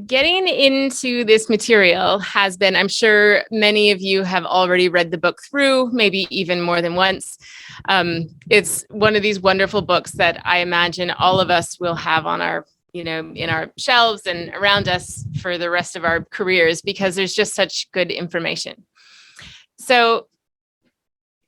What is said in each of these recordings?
Getting into this material has been, I'm sure many of you have already read the book through, maybe even more than once. It's one of these wonderful books that I imagine all of us will have on our, in our shelves and around us for the rest of our careers, because there's just such good information. So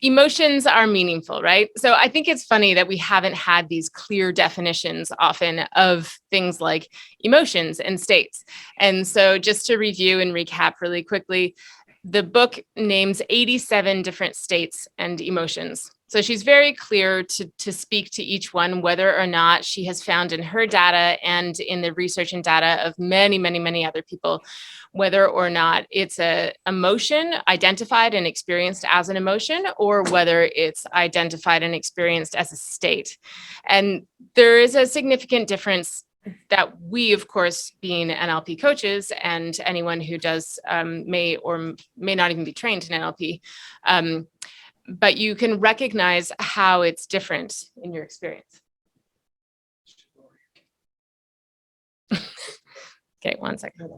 emotions are meaningful, right? So I think it's funny that we haven't had these clear definitions often of things like emotions and states. And so just to review and recap really quickly, the book names 87 different states and emotions. So she's very clear to speak to each one, whether or not she has found in her data and in the research and data of many, many, many other people, whether or not it's a emotion identified and experienced as an emotion, or whether it's identified and experienced as a state. And there is a significant difference that we, of course, being NLP coaches, and anyone who does may or may not even be trained in NLP, but you can recognize how it's different in your experience. Okay, one second.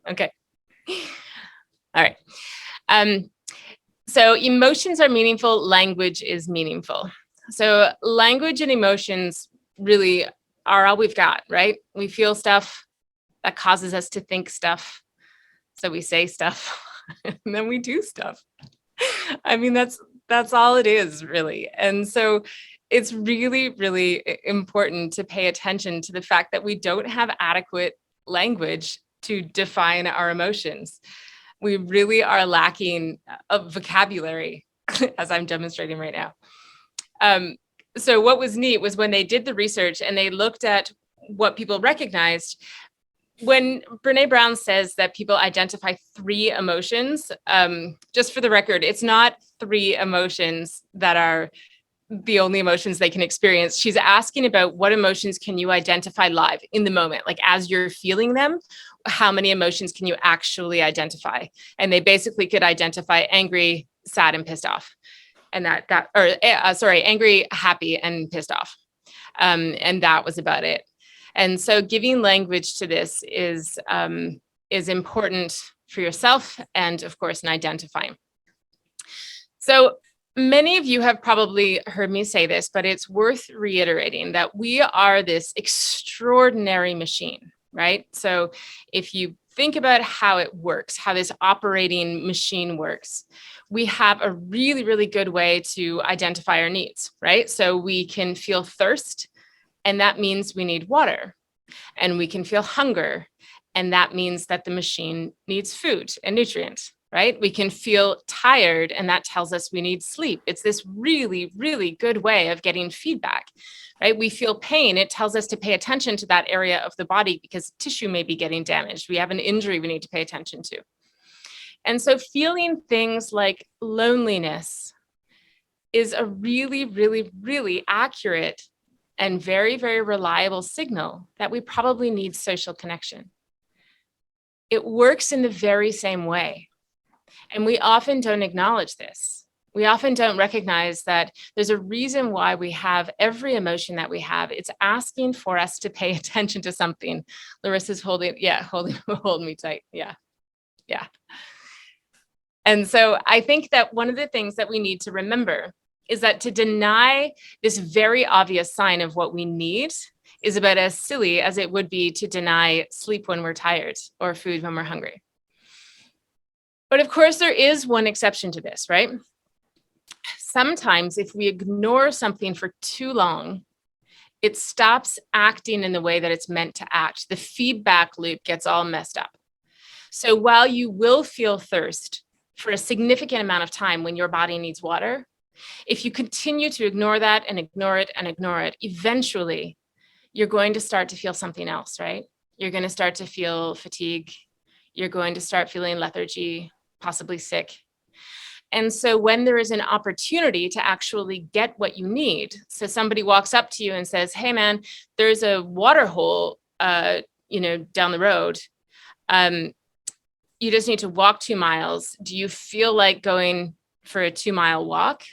Okay. All right. So emotions are meaningful. Language is meaningful. So language and emotions really are all we've got, right? We feel stuff that causes us to think stuff. So we say stuff and then we do stuff. I mean, that's all it is, really. And so it's really, really important to pay attention to the fact that we don't have adequate language to define our emotions. We really are lacking of vocabulary, as I'm demonstrating right now. So what was neat was when they did the research and they looked at what people recognized. When Brené Brown says that people identify 3 emotions, just for the record, it's not 3 emotions that are the only emotions they can experience. She's asking about what emotions can you identify live in the moment, like as you're feeling them, how many emotions can you actually identify? And they basically could identify angry, sad, and pissed off. And angry, happy, and pissed off. And that was about it. And so giving language to this is important for yourself and, of course, in identifying. So many of you have probably heard me say this, but it's worth reiterating that we are this extraordinary machine, right? So if you think about how it works, how this operating machine works, we have a really, really good way to identify our needs, right? So we can feel thirst, and that means we need water. And we can feel hunger, and that means that the machine needs food and nutrients, right? We can feel tired, and that tells us we need sleep. It's this really, really good way of getting feedback, right? We feel pain. It tells us to pay attention to that area of the body because tissue may be getting damaged. We have an injury we need to pay attention to. And so feeling things like loneliness is a really, really, really accurate and very, very reliable signal that we probably need social connection. It works in the very same way. And we often don't acknowledge this. We often don't recognize that there's a reason why we have every emotion that we have. It's asking for us to pay attention to something. Larissa's holding me tight. Yeah. And so I think that one of the things that we need to remember is that to deny this very obvious sign of what we need is about as silly as it would be to deny sleep when we're tired or food when we're hungry. But of course, there is one exception to this, right? Sometimes if we ignore something for too long, it stops acting in the way that it's meant to act. The feedback loop gets all messed up. So while you will feel thirst for a significant amount of time when your body needs water, if you continue to ignore that and ignore it and ignore it, eventually you're going to start to feel something else, right? You're going to start to feel fatigue. You're going to start feeling lethargy, possibly sick. And so when there is an opportunity to actually get what you need, so somebody walks up to you and says, hey man, there's a water hole, down the road. You just need to walk 2 miles. Do you feel like going for a 2-mile walk?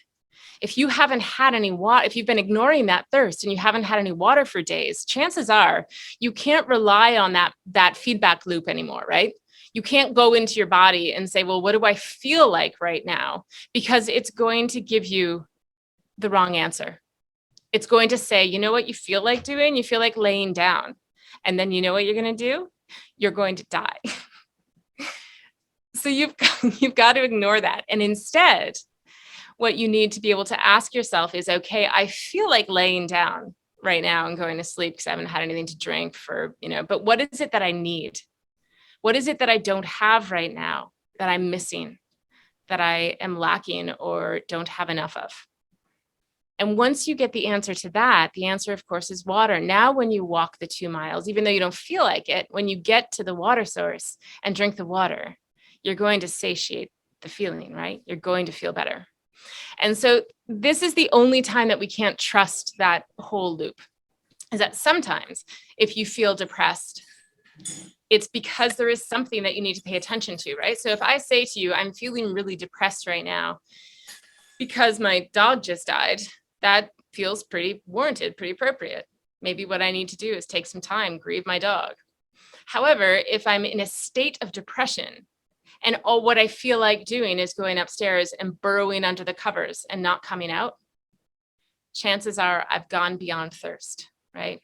If you haven't had any water, if you've been ignoring that thirst and you haven't had any water for days, chances are you can't rely on that feedback loop anymore, right? You can't go into your body and say, well, what do I feel like right now? Because it's going to give you the wrong answer. It's going to say, you know what you feel like doing? You feel like laying down. And then you know what you're going to do? You're going to die. So you've got to ignore that. And instead, what you need to be able to ask yourself is, okay, I feel like laying down right now and going to sleep because I haven't had anything to drink for, but what is it that I need? What is it that I don't have right now that I'm missing, that I am lacking or don't have enough of? And once you get the answer to that, the answer, of course, is water. Now, when you walk the 2 miles, even though you don't feel like it, when you get to the water source and drink the water, you're going to satiate the feeling, right? You're going to feel better. And so this is the only time that we can't trust that whole loop, is that sometimes if you feel depressed, it's because there is something that you need to pay attention to, right? So if I say to you, I'm feeling really depressed right now because my dog just died, that feels pretty warranted, pretty appropriate. Maybe what I need to do is take some time, grieve my dog. However, if I'm in a state of depression and all what I feel like doing is going upstairs and burrowing under the covers and not coming out, chances are I've gone beyond thirst, right?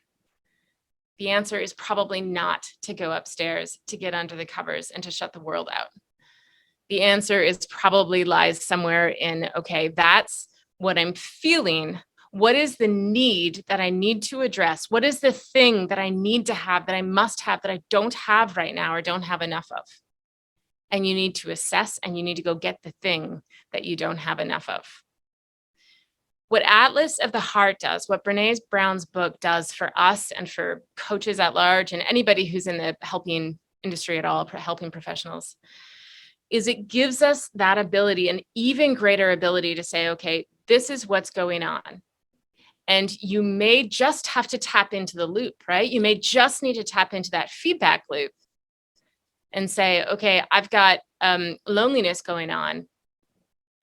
The answer is probably not to go upstairs, to get under the covers and to shut the world out. The answer is probably lies somewhere in, okay, that's what I'm feeling. What is the need that I need to address? What is the thing that I need to have, that I must have, that I don't have right now or don't have enough of? And you need to assess and you need to go get the thing that you don't have enough of. What Atlas of the Heart does, what Brené Brown's book does for us and for coaches at large and anybody who's in the helping industry at all, helping professionals, is it gives us that ability, an even greater ability to say, okay, this is what's going on. And you may just have to tap into the loop, right? You may just need to tap into that feedback loop and say, okay, I've got loneliness going on.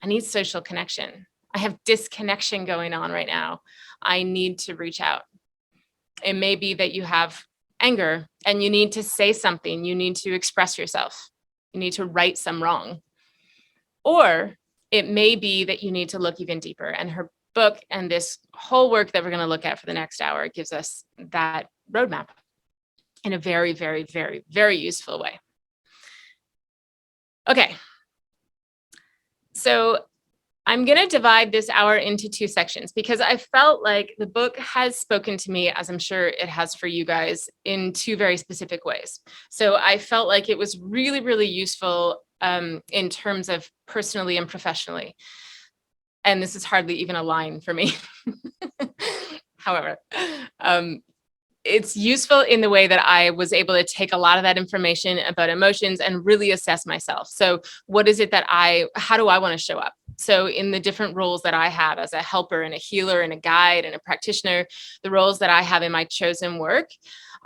I need social connection. I have disconnection going on right now. I need to reach out. It may be that you have anger and you need to say something. You need to express yourself. You need to right some wrong. Or it may be that you need to look even deeper. And her book and this whole work that we're going to look at for the next hour gives us that roadmap in a very, very, very, very useful way. Okay. So I'm going to divide this hour into 2 sections because I felt like the book has spoken to me, as I'm sure it has for you guys, in 2 very specific ways. So I felt like it was really, really useful in terms of personally and professionally. And this is hardly even a line for me. However, it's useful in the way that I was able to take a lot of that information about emotions and really assess myself. So what is it that how do I want to show up? So in the different roles that I have as a helper and a healer and a guide and a practitioner, the roles that I have in my chosen work,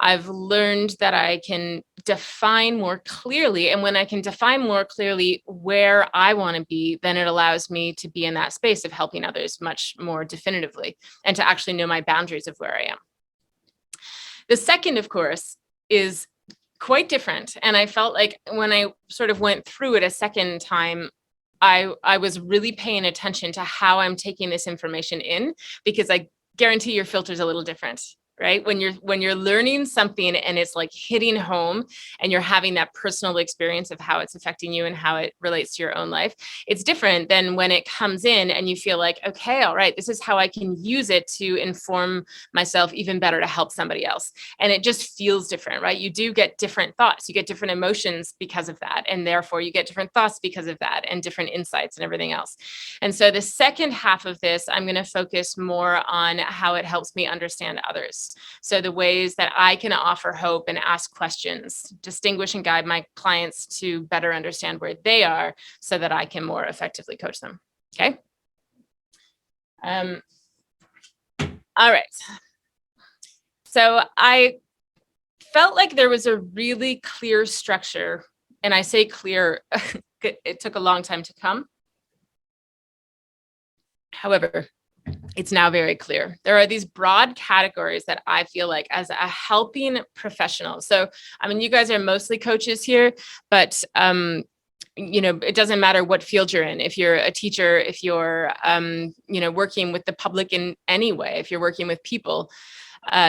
I've learned that I can define more clearly. And when I can define more clearly where I want to be, then it allows me to be in that space of helping others much more definitively and to actually know my boundaries of where I am. The second, of course, is quite different. And I felt like when I sort of went through it a second time, I was really paying attention to how I'm taking this information in, because I guarantee your filter's a little different, right? When you're learning something and it's like hitting home and you're having that personal experience of how it's affecting you and how it relates to your own life, it's different than when it comes in and you feel like, okay, all right, this is how I can use it to inform myself even better to help somebody else. And it just feels different, right? You do get different thoughts, you get different emotions because of that. And therefore you get different thoughts because of that and different insights and everything else. And so the second half of this, I'm going to focus more on how it helps me understand others. So the ways that I can offer hope and ask questions, distinguish and guide my clients to better understand where they are so that I can more effectively coach them. Okay. All right. So I felt like there was a really clear structure, and I say clear, it took a long time to come. However, it's now very clear. There are these broad categories that I feel like as a helping professional. So, I mean, you guys are mostly coaches here, but it doesn't matter what field you're in. If you're a teacher, if you're, working with the public in any way, if you're working with people,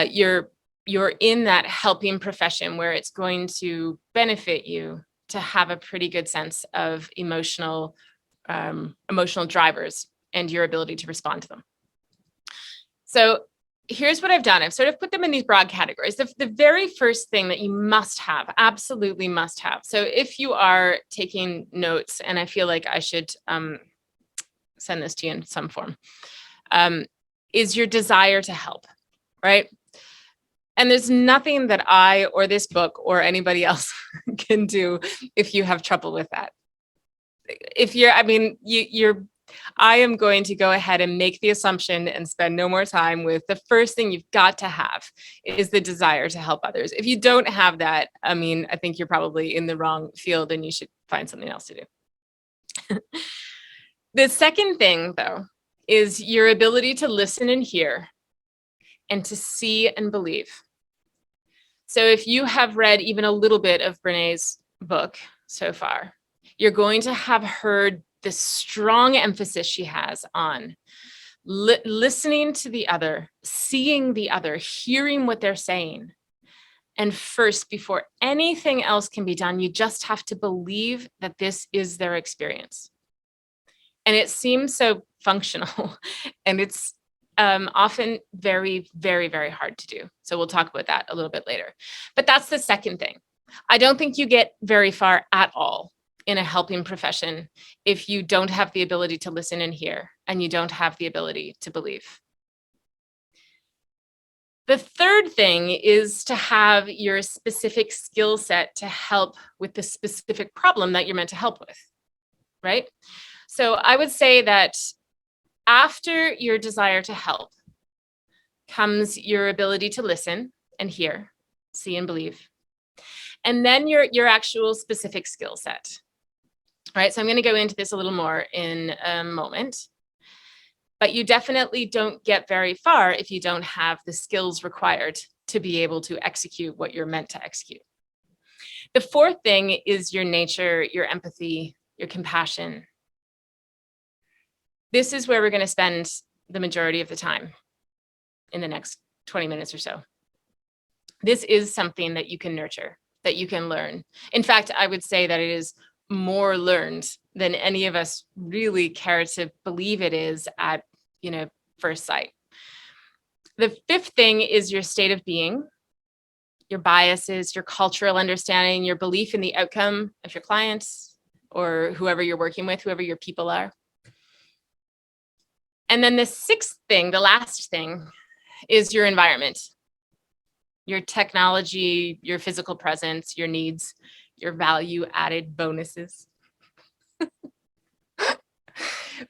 you're in that helping profession where it's going to benefit you to have a pretty good sense of emotional drivers and your ability to respond to them. So here's what I've done. I've sort of put them in these broad categories. The very first thing that you must have, absolutely must have. So if you are taking notes, and I feel like I should send this to you in some form, is your desire to help, right? And there's nothing that I or this book or anybody else can do if you have trouble with that. I am going to go ahead and make the assumption and spend no more time with the first thing you've got to have is the desire to help others. If you don't have that, I think you're probably in the wrong field and you should find something else to do. The second thing, though, is your ability to listen and hear and to see and believe. So if you have read even a little bit of Brené's book so far, you're going to have heard the strong emphasis she has on listening to the other, seeing the other, hearing what they're saying. And first, before anything else can be done, you just have to believe that this is their experience. And it seems so functional, and it's often very, very, very hard to do. So we'll talk about that a little bit later. But that's the second thing. I don't think you get very far at all in a helping profession if you don't have the ability to listen and hear, and you don't have the ability to believe. The third thing is to have your specific skill set to help with the specific problem that you're meant to help with, right? So I would say that after your desire to help comes your ability to listen and hear, see and believe, and then your actual specific skill set. All right, so I'm going to go into this a little more in a moment, but you definitely don't get very far if you don't have the skills required to be able to execute what you're meant to execute. The fourth thing is your nature, your empathy, your compassion. This is where we're going to spend the majority of the time in the next 20 minutes or so. This is something that you can nurture, that you can learn. In fact, I would say that it is more learned than any of us really care to believe it is at, first sight. The fifth thing is your state of being, your biases, your cultural understanding, your belief in the outcome of your clients or whoever you're working with, whoever your people are. And then the sixth thing, the last thing, is your environment, your technology, your physical presence, your needs, your value-added bonuses.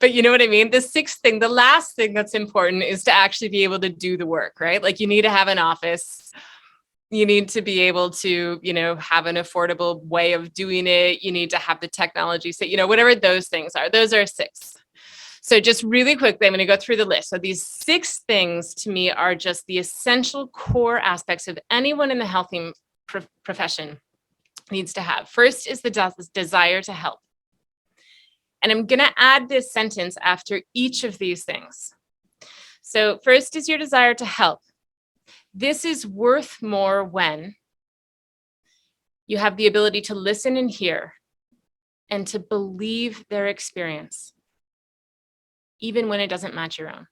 But you know what I mean? The sixth thing, the last thing that's important is to actually be able to do the work, right? Like you need to have an office. You need to be able to, have an affordable way of doing it. You need to have the technology. So, whatever those things are, those are six. So just really quickly, I'm going to go through the list. So these six things to me are just the essential core aspects of anyone in the healthy profession needs to have. First is the desire to help. And I'm going to add this sentence after each of these things. So first is your desire to help. This is worth more when you have the ability to listen and hear and to believe their experience, even when it doesn't match your own.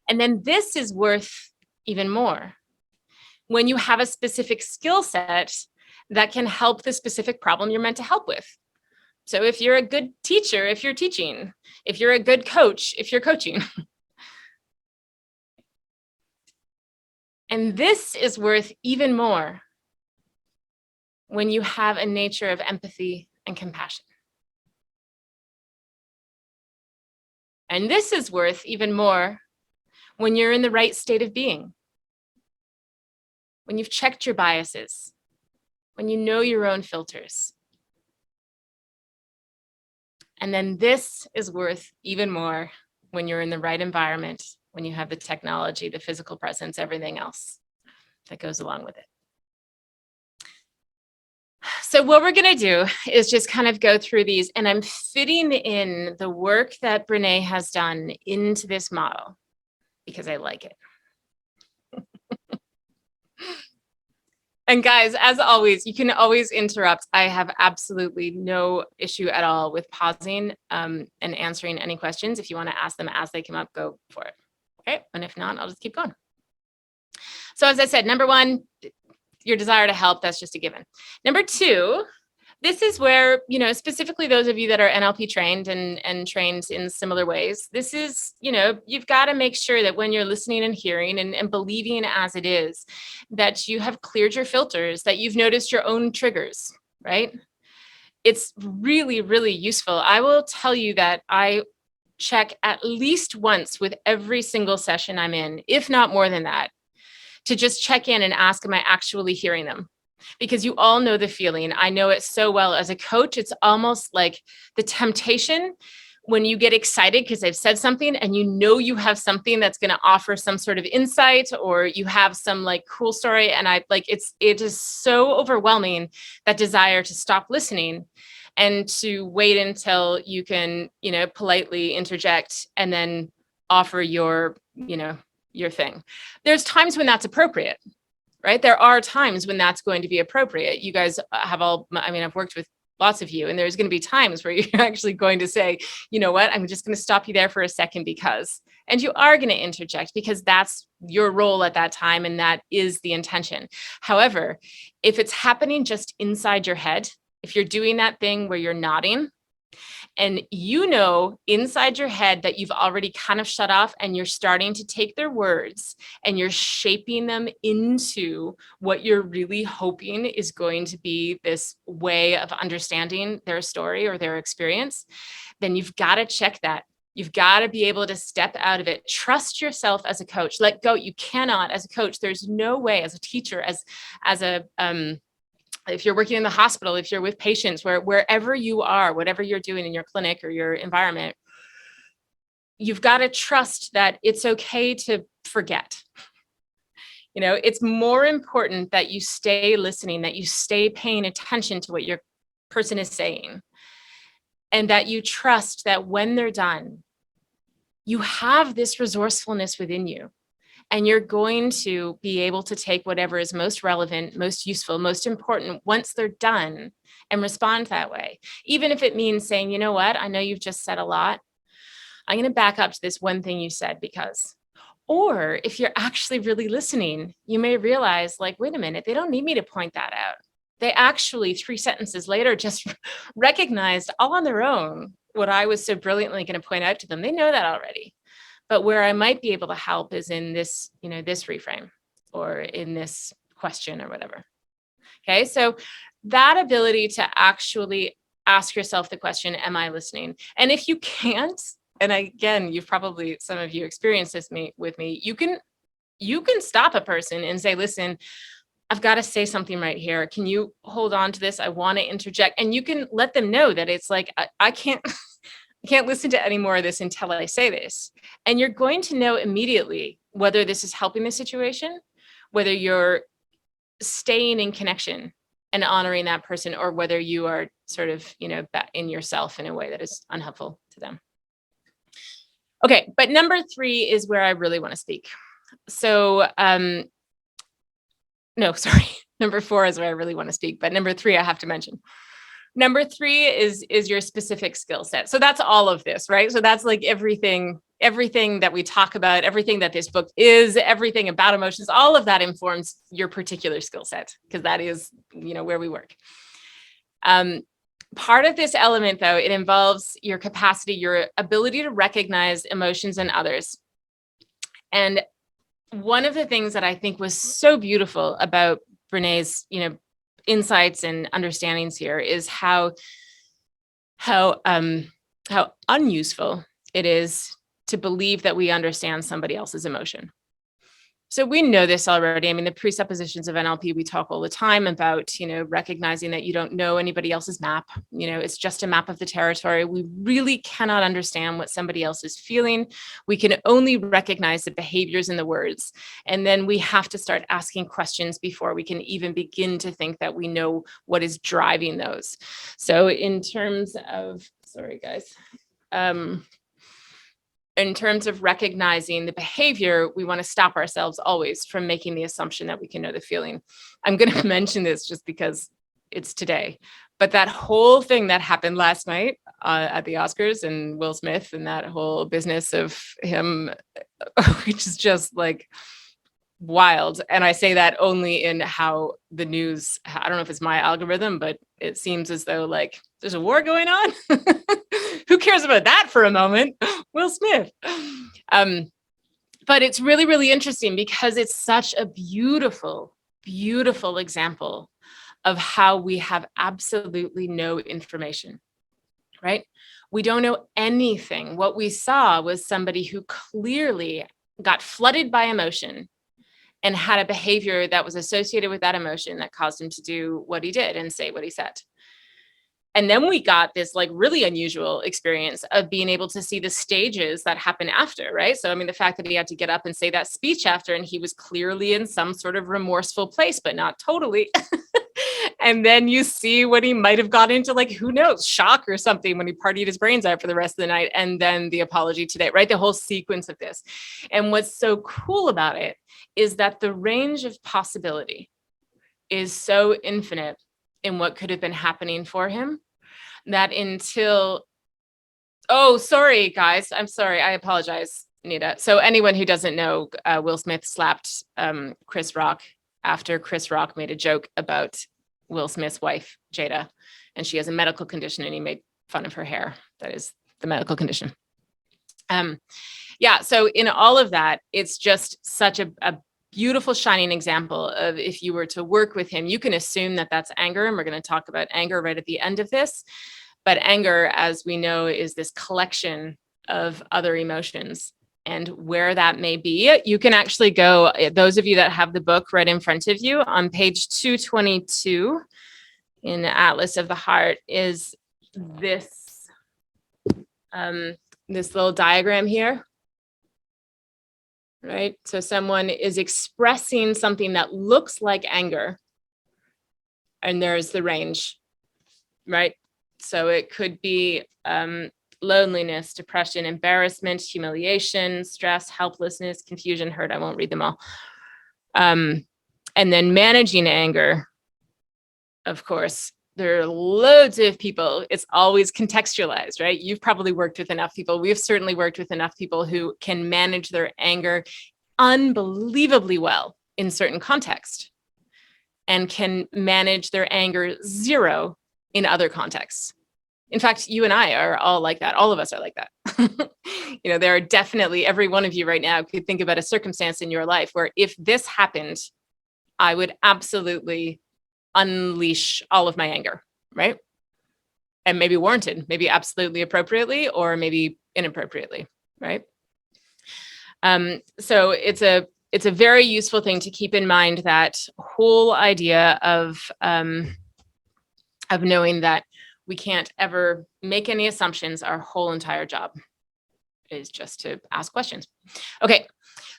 And then this is worth even more when you have a specific skill set that can help the specific problem you're meant to help with. So if you're a good teacher, if you're teaching, if you're a good coach, if you're coaching. And this is worth even more when you have a nature of empathy and compassion. And this is worth even more when you're in the right state of being, when you've checked your biases, when you know your own filters. And then this is worth even more when you're in the right environment, when you have the technology, the physical presence, everything else that goes along with it. So what we're going to do is just kind of go through these, and I'm fitting in the work that Brené has done into this model because I like it. And guys, as always, you can always interrupt. I have absolutely no issue at all with pausing and answering any questions. If you want to ask them as they come up, go for it. Okay. And if not, I'll just keep going. So as I said, number one, your desire to help, that's just a given. Number two, this is where, specifically those of you that are NLP trained and trained in similar ways, this is, you've got to make sure that when you're listening and hearing and believing as it is, that you have cleared your filters, that you've noticed your own triggers, right? It's really, really useful. I will tell you that I check at least once with every single session I'm in, if not more than that, to just check in and ask, am I actually hearing them? Because you all know the feeling. I know it so well. As a coach, it's almost like the temptation when you get excited because they've said something and you have something that's going to offer some sort of insight, or you have some like cool story. And it is so overwhelming, that desire to stop listening and to wait until you can, politely interject and then offer your thing. There's times when that's appropriate. Right? There are times when that's going to be appropriate. You guys have I've worked with lots of you, and there's going to be times where you're actually going to say, you know what, I'm just going to stop you there for a second and you are going to interject because that's your role at that time. And that is the intention. However, if it's happening just inside your head, if you're doing that thing where you're nodding, and inside your head that you've already kind of shut off, and you're starting to take their words and you're shaping them into what you're really hoping is going to be this way of understanding their story or their experience, then you've got to check that. You've got to be able to step out of it. Trust yourself as a coach. Let go. You cannot, as a coach, there's no way, as a teacher, if you're working in the hospital, if you're with patients, wherever you are, whatever you're doing in your clinic or your environment, you've got to trust that it's okay to forget. It's more important that you stay listening, that you stay paying attention to what your person is saying, and that you trust that when they're done, you have this resourcefulness within you. And you're going to be able to take whatever is most relevant, most useful, most important once they're done, and respond that way. Even if it means saying, you know what, I know you've just said a lot. I'm going to back up to this one thing you said because. Or if you're actually really listening, you may realize, like, wait a minute, they don't need me to point that out. They actually 3 sentences later just recognized all on their own what I was so brilliantly going to point out to them. They know that already. But where I might be able to help is in this, this reframe or in this question or whatever. Okay. So that ability to actually ask yourself the question, am I listening? And if you can't, and again, some of you experienced this with me, you can stop a person and say, listen, I've got to say something right here. Can you hold on to this? I want to interject. And you can let them know that it's like, I can't listen to any more of this until I say this. And you're going to know immediately whether this is helping the situation, whether you're staying in connection and honoring that person, or whether you are sort of, in yourself in a way that is unhelpful to them. Okay, but number 3 is where I really want to speak. So, number 4 is where I really want to speak, but number 3 I have to mention. Number 3 is your specific skill set. So that's all of this, right? So that's like everything that we talk about, everything that this book is, everything about emotions, all of that informs your particular skill set, because that is, where we work. Part of this element, though, it involves your capacity, your ability to recognize emotions in others. And one of the things that I think was so beautiful about Brené's, insights and understandings here is how unuseful it is to believe that we understand somebody else's emotion. So we know this already. I mean, the presuppositions of NLP, we talk all the time about, recognizing that you don't know anybody else's map. It's just a map of the territory. We really cannot understand what somebody else is feeling. We can only recognize the behaviors and the words. And then we have to start asking questions before we can even begin to think that we know what is driving those. So in terms of, sorry, guys. In terms of recognizing the behavior, we want to stop ourselves always from making the assumption that we can know the feeling. I'm going to mention this just because it's today, but that whole thing that happened last night at the Oscars and Will Smith and that whole business of him, which is just like wild. And I say that only in how the news, I don't know if it's my algorithm, but it seems as though like there's a war going on. Who cares about that for a moment? Will Smith. But it's really, really interesting because it's such a beautiful, beautiful example of how we have absolutely no information, right? We don't know anything. What we saw was somebody who clearly got flooded by emotion and had a behavior that was associated with that emotion that caused him to do what he did and say what he said. And then we got this like really unusual experience of being able to see the stages that happen after, right? So, I mean, the fact that he had to get up and say that speech after, and he was clearly in some sort of remorseful place, but not totally. And then you see what he might have got into, like, who knows, shock or something when he partied his brains out for the rest of the night. And then the apology today, right? The whole sequence of this. And what's so cool about it is that the range of possibility is so infinite in what could have been happening for him that until, oh, sorry, guys. I'm sorry. I apologize, Nita. So anyone who doesn't know, Will Smith slapped Chris Rock after Chris Rock made a joke about Will Smith's wife, Jada, and she has a medical condition and he made fun of her hair. That is the medical condition. So in all of that, it's just such a beautiful shining example of if you were to work with him, you can assume that that's anger. And we're going to talk about anger right at the end of this. But anger, as we know, is this collection of other emotions. And where that may be, you can actually go, those of you that have the book right in front of you, on page 222 in the Atlas of the Heart is this, this little diagram here. Right? So someone is expressing something that looks like anger, and there's the range, right? So it could be loneliness, depression, embarrassment, humiliation, stress, helplessness, confusion, hurt. I won't read them all. And then managing anger, of course, there are loads of people. It's always contextualized, right? You've probably worked with enough people. We've certainly worked with enough people who can manage their anger unbelievably well in certain contexts and can manage their anger zero in other contexts. In fact, you and I are all like that. All of us are like that. There are definitely, every one of you right now could think about a circumstance in your life where if this happened, I would absolutely unleash all of my anger, right? And maybe warranted, maybe absolutely appropriately, or maybe inappropriately, right? So it's a very useful thing to keep in mind, that whole idea of knowing that we can't ever make any assumptions. Our whole entire job is just to ask questions. Okay.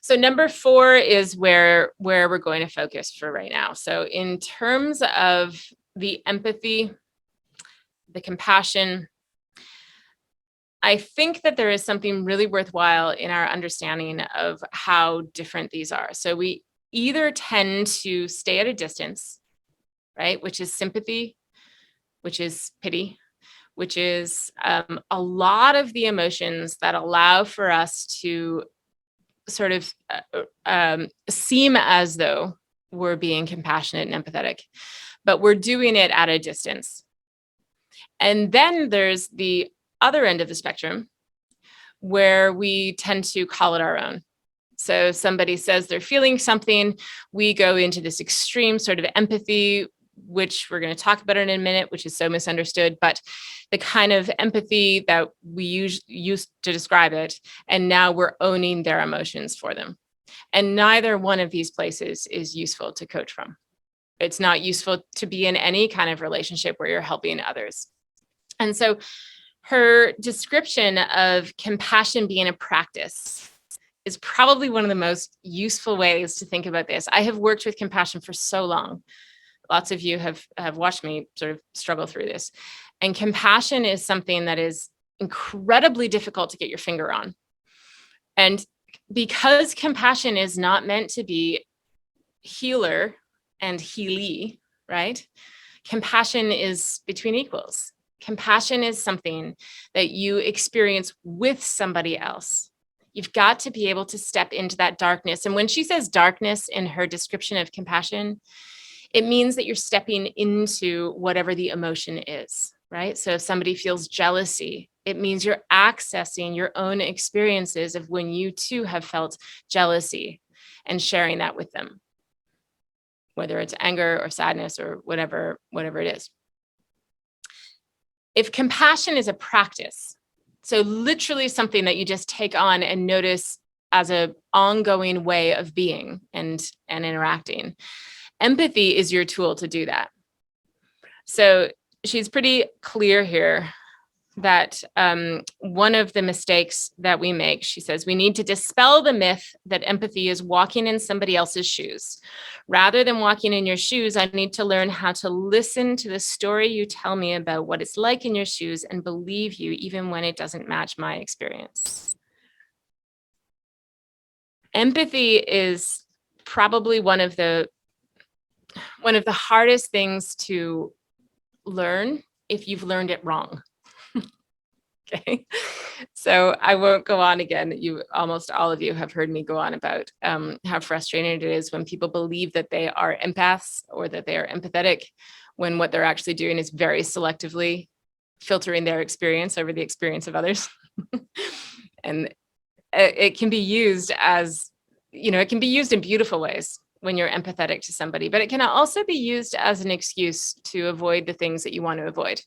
So number 4 is where we're going to focus for right now. So in terms of the empathy, the compassion, I think that there is something really worthwhile in our understanding of how different these are. So we either tend to stay at a distance, right? Which is sympathy, which is pity, which is a lot of the emotions that allow for us to sort of seem as though we're being compassionate and empathetic, but we're doing it at a distance. And then there's the other end of the spectrum where we tend to call it our own. So somebody says they're feeling something, we go into this extreme sort of empathy, which we're going to talk about in a minute, which is so misunderstood, but the kind of empathy that we used to describe it, and now we're owning their emotions for them. And neither one of these places is useful to coach from. It's not useful to be in any kind of relationship where you're helping others. And so her description of compassion being a practice is probably one of the most useful ways to think about this. I have worked with compassion for so long. Lots of you have watched me sort of struggle through this. And compassion is something that is incredibly difficult to get your finger on. And because compassion is not meant to be healer and healee, right? Compassion is between equals. Compassion is something that you experience with somebody else. You've got to be able to step into that darkness. And when she says darkness in her description of compassion, it means that you're stepping into whatever the emotion is, right? So if somebody feels jealousy, it means you're accessing your own experiences of when you too have felt jealousy and sharing that with them, whether it's anger or sadness or whatever it is. If compassion is a practice, so literally something that you just take on and notice as an ongoing way of being and interacting, empathy is your tool to do that. So she's pretty clear here that one of the mistakes that we make, she says, we need to dispel the myth that empathy is walking in somebody else's shoes. Rather than walking in your shoes, I need to learn how to listen to the story you tell me about what it's like in your shoes and believe you even when it doesn't match my experience. Empathy is probably one of the hardest things to learn if you've learned it wrong. Okay. So I won't go on again. Almost all of you have heard me go on about how frustrating it is when people believe that they are empaths or that they are empathetic, when what they're actually doing is very selectively filtering their experience over the experience of others. And it can be used as, it can be used in beautiful ways when you're empathetic to somebody, but it can also be used as an excuse to avoid the things that you want to avoid.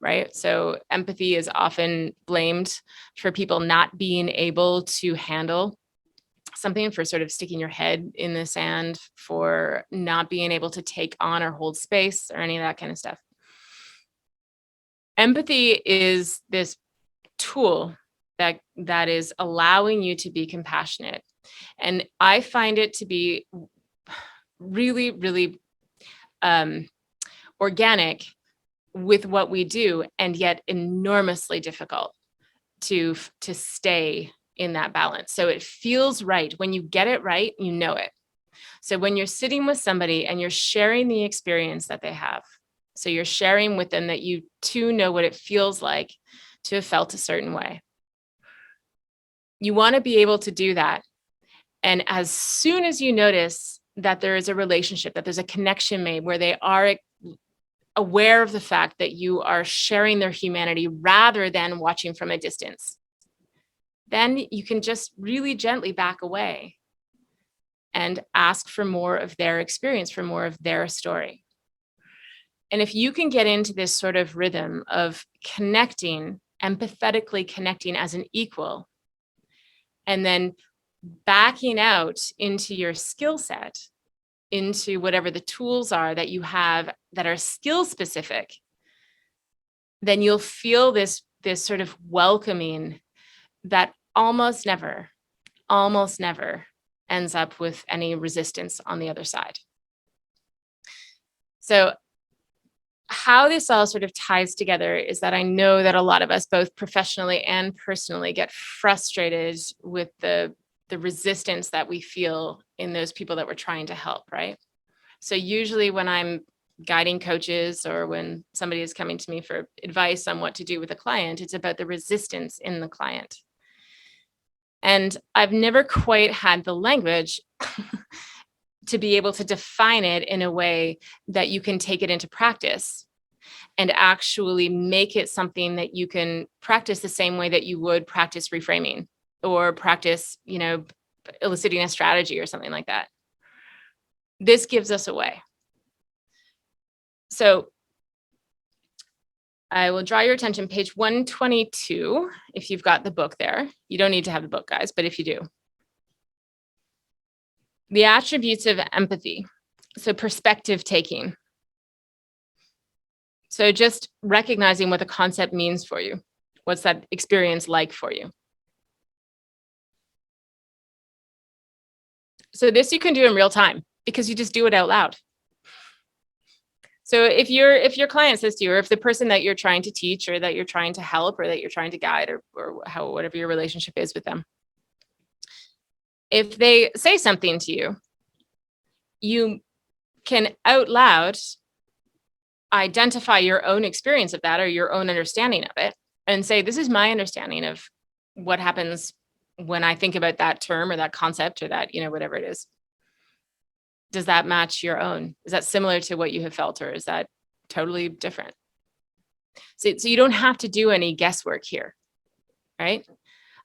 Right? So empathy is often blamed for people not being able to handle something, for sort of sticking your head in the sand, for not being able to take on or hold space or any of that kind of stuff. Empathy is this tool that is allowing you to be compassionate. And I find it to be really, really organic with what we do, and yet enormously difficult to stay in that balance. So it feels right. When you get it right, you know it. So when you're sitting with somebody and you're sharing the experience that they have, so you're sharing with them that you too know what it feels like to have felt a certain way. You want to be able to do that. And as soon as you notice that there is a relationship, that there's a connection made where they are aware of the fact that you are sharing their humanity rather than watching from a distance, then you can just really gently back away and ask for more of their experience, for more of their story. And if you can get into this sort of rhythm of connecting, empathetically connecting as an equal, and then backing out into your skill set, into whatever the tools are that you have that are skill specific, then you'll feel this sort of welcoming that almost never ends up with any resistance on the other side. So how this all sort of ties together is that I know that a lot of us, both professionally and personally, get frustrated with the resistance that we feel in those people that we're trying to help, right? So usually when I'm guiding coaches or when somebody is coming to me for advice on what to do with a client, it's about the resistance in the client. And I've never quite had the language to be able to define it in a way that you can take it into practice and actually make it something that you can practice the same way that you would practice reframing or practice, eliciting a strategy or something like that. This gives us a way. So I will draw your attention, page 122, if you've got the book there. You don't need to have the book, guys, but if you do. The attributes of empathy. So perspective taking. So just recognizing what the concept means for you. What's that experience like for you? So this you can do in real time because you just do it out loud. So if your client says to you, or if the person that you're trying to teach or that you're trying to help or that you're trying to guide or how whatever your relationship is with them, if they say something to you, you can out loud identify your own experience of that or your own understanding of it and say, this is my understanding of what happens when I think about that term or that concept or that, whatever it is. Does that match your own? Is that similar to what you have felt, or is that totally different? So you don't have to do any guesswork here, right?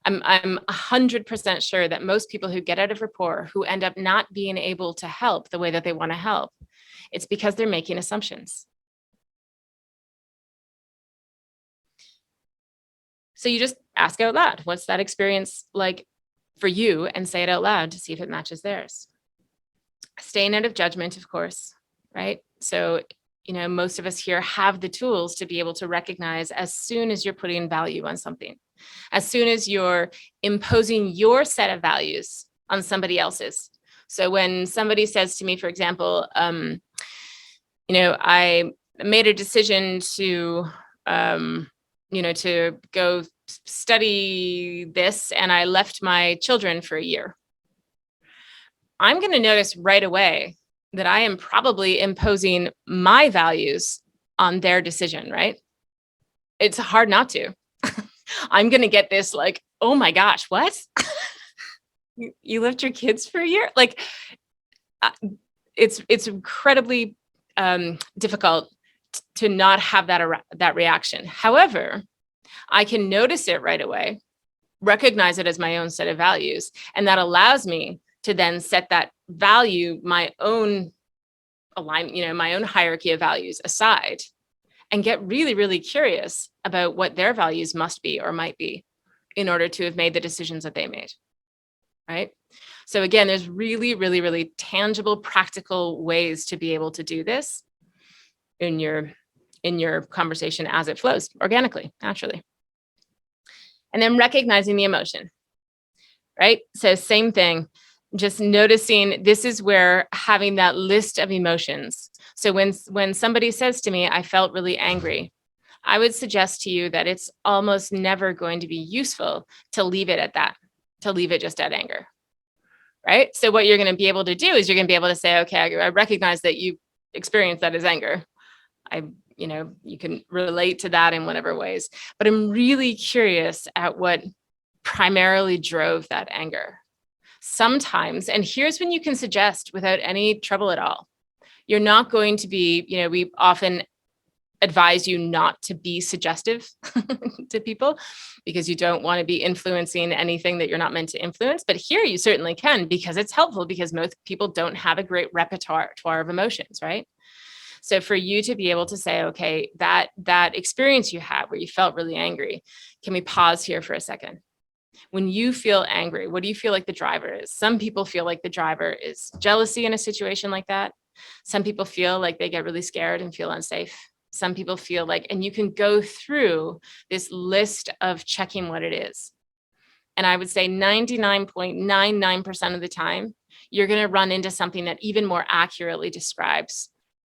I'm 100% sure that most people who get out of rapport, who end up not being able to help the way that they want to help, it's because they're making assumptions. So you just ask out loud, what's that experience like for you? And say it out loud to see if it matches theirs. Staying out of judgment, of course, right? So, most of us here have the tools to be able to recognize as soon as you're putting value on something, as soon as you're imposing your set of values on somebody else's. So when somebody says to me, for example, I made a decision to, to go study this, and I left my children for a year. I'm going to notice right away that I am probably imposing my values on their decision, right? It's hard not to. I'm going to get this like, oh my gosh, what? You left your kids for a year? Like, it's incredibly difficult to not have that reaction. However, I can notice it right away, recognize it as my own set of values, and that allows me to then set that value, my own alignment, my own hierarchy of values aside, and get really, really curious about what their values must be or might be in order to have made the decisions that they made, right? So again, there's really, really, really tangible, practical ways to be able to do this in your conversation as it flows organically, naturally. And then recognizing the emotion, right? So same thing, just noticing this is where having that list of emotions. So when somebody says to me, I felt really angry, I would suggest to you that it's almost never going to be useful to leave it at that, to leave it just at anger, right? So what you're going to be able to do is you're going to be able to say, okay, I recognize that you experienced that as anger. You can relate to that in whatever ways, but I'm really curious at what primarily drove that anger. Sometimes, and here's when you can suggest without any trouble at all, you're not going to be, we often advise you not to be suggestive to people because you don't want to be influencing anything that you're not meant to influence. But here you certainly can, because it's helpful, because most people don't have a great repertoire of emotions, right? So for you to be able to say, okay, that experience you had where you felt really angry, can we pause here for a second? When you feel angry, what do you feel like the driver is? Some people feel like the driver is jealousy in a situation like that. Some people feel like they get really scared and feel unsafe. Some people feel like, and you can go through this list of checking what it is. And I would say 99.99% of the time, you're going to run into something that even more accurately describes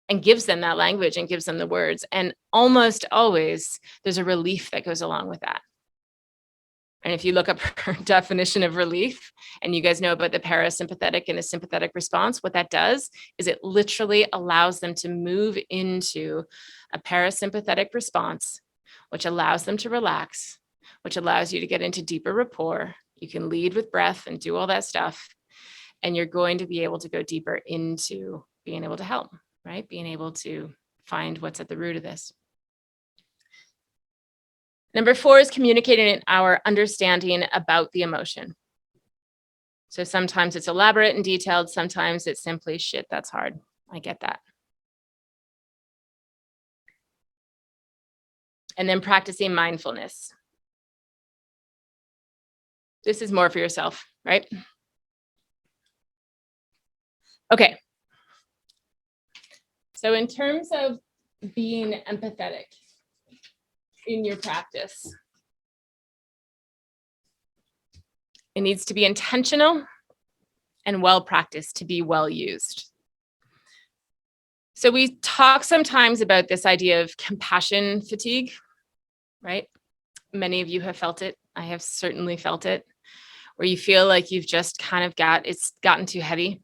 and gives them that language and gives them the words. And almost always there's a relief that goes along with that. And if you look up her definition of relief, and you guys know about the parasympathetic and the sympathetic response, what that does is it literally allows them to move into a parasympathetic response, which allows them to relax, which allows you to get into deeper rapport. You can lead with breath and do all that stuff. And you're going to be able to go deeper into being able to help, right? Being able to find what's at the root of this. Number 4 is communicating our understanding about the emotion. So sometimes it's elaborate and detailed. Sometimes it's simply, shit, that's hard. I get that. And then practicing mindfulness. This is more for yourself, right? Okay. So in terms of being empathetic in your practice, it needs to be intentional and well practiced to be well used. So we talk sometimes about this idea of compassion fatigue, right? Many of you have felt it. I have certainly felt it, where you feel like you've just kind of it's gotten too heavy.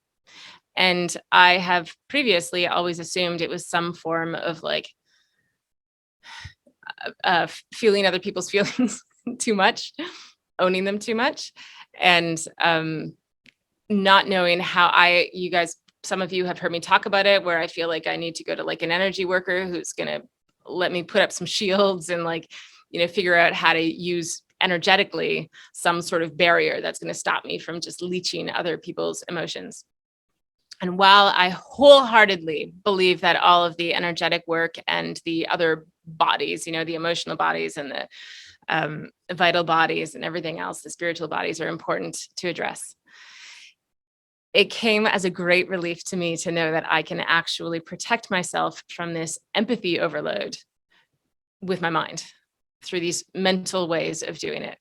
And I have previously always assumed it was some form of like feeling other people's feelings too much, owning them too much, and not knowing how you guys, some of you have heard me talk about it, where I feel like I need to go to like an energy worker who's going to let me put up some shields and like, figure out how to use energetically some sort of barrier that's going to stop me from just leeching other people's emotions. And while I wholeheartedly believe that all of the energetic work and the other bodies, the emotional bodies and the vital bodies and everything else, the spiritual bodies are important to address, it came as a great relief to me to know that I can actually protect myself from this empathy overload with my mind through these mental ways of doing it.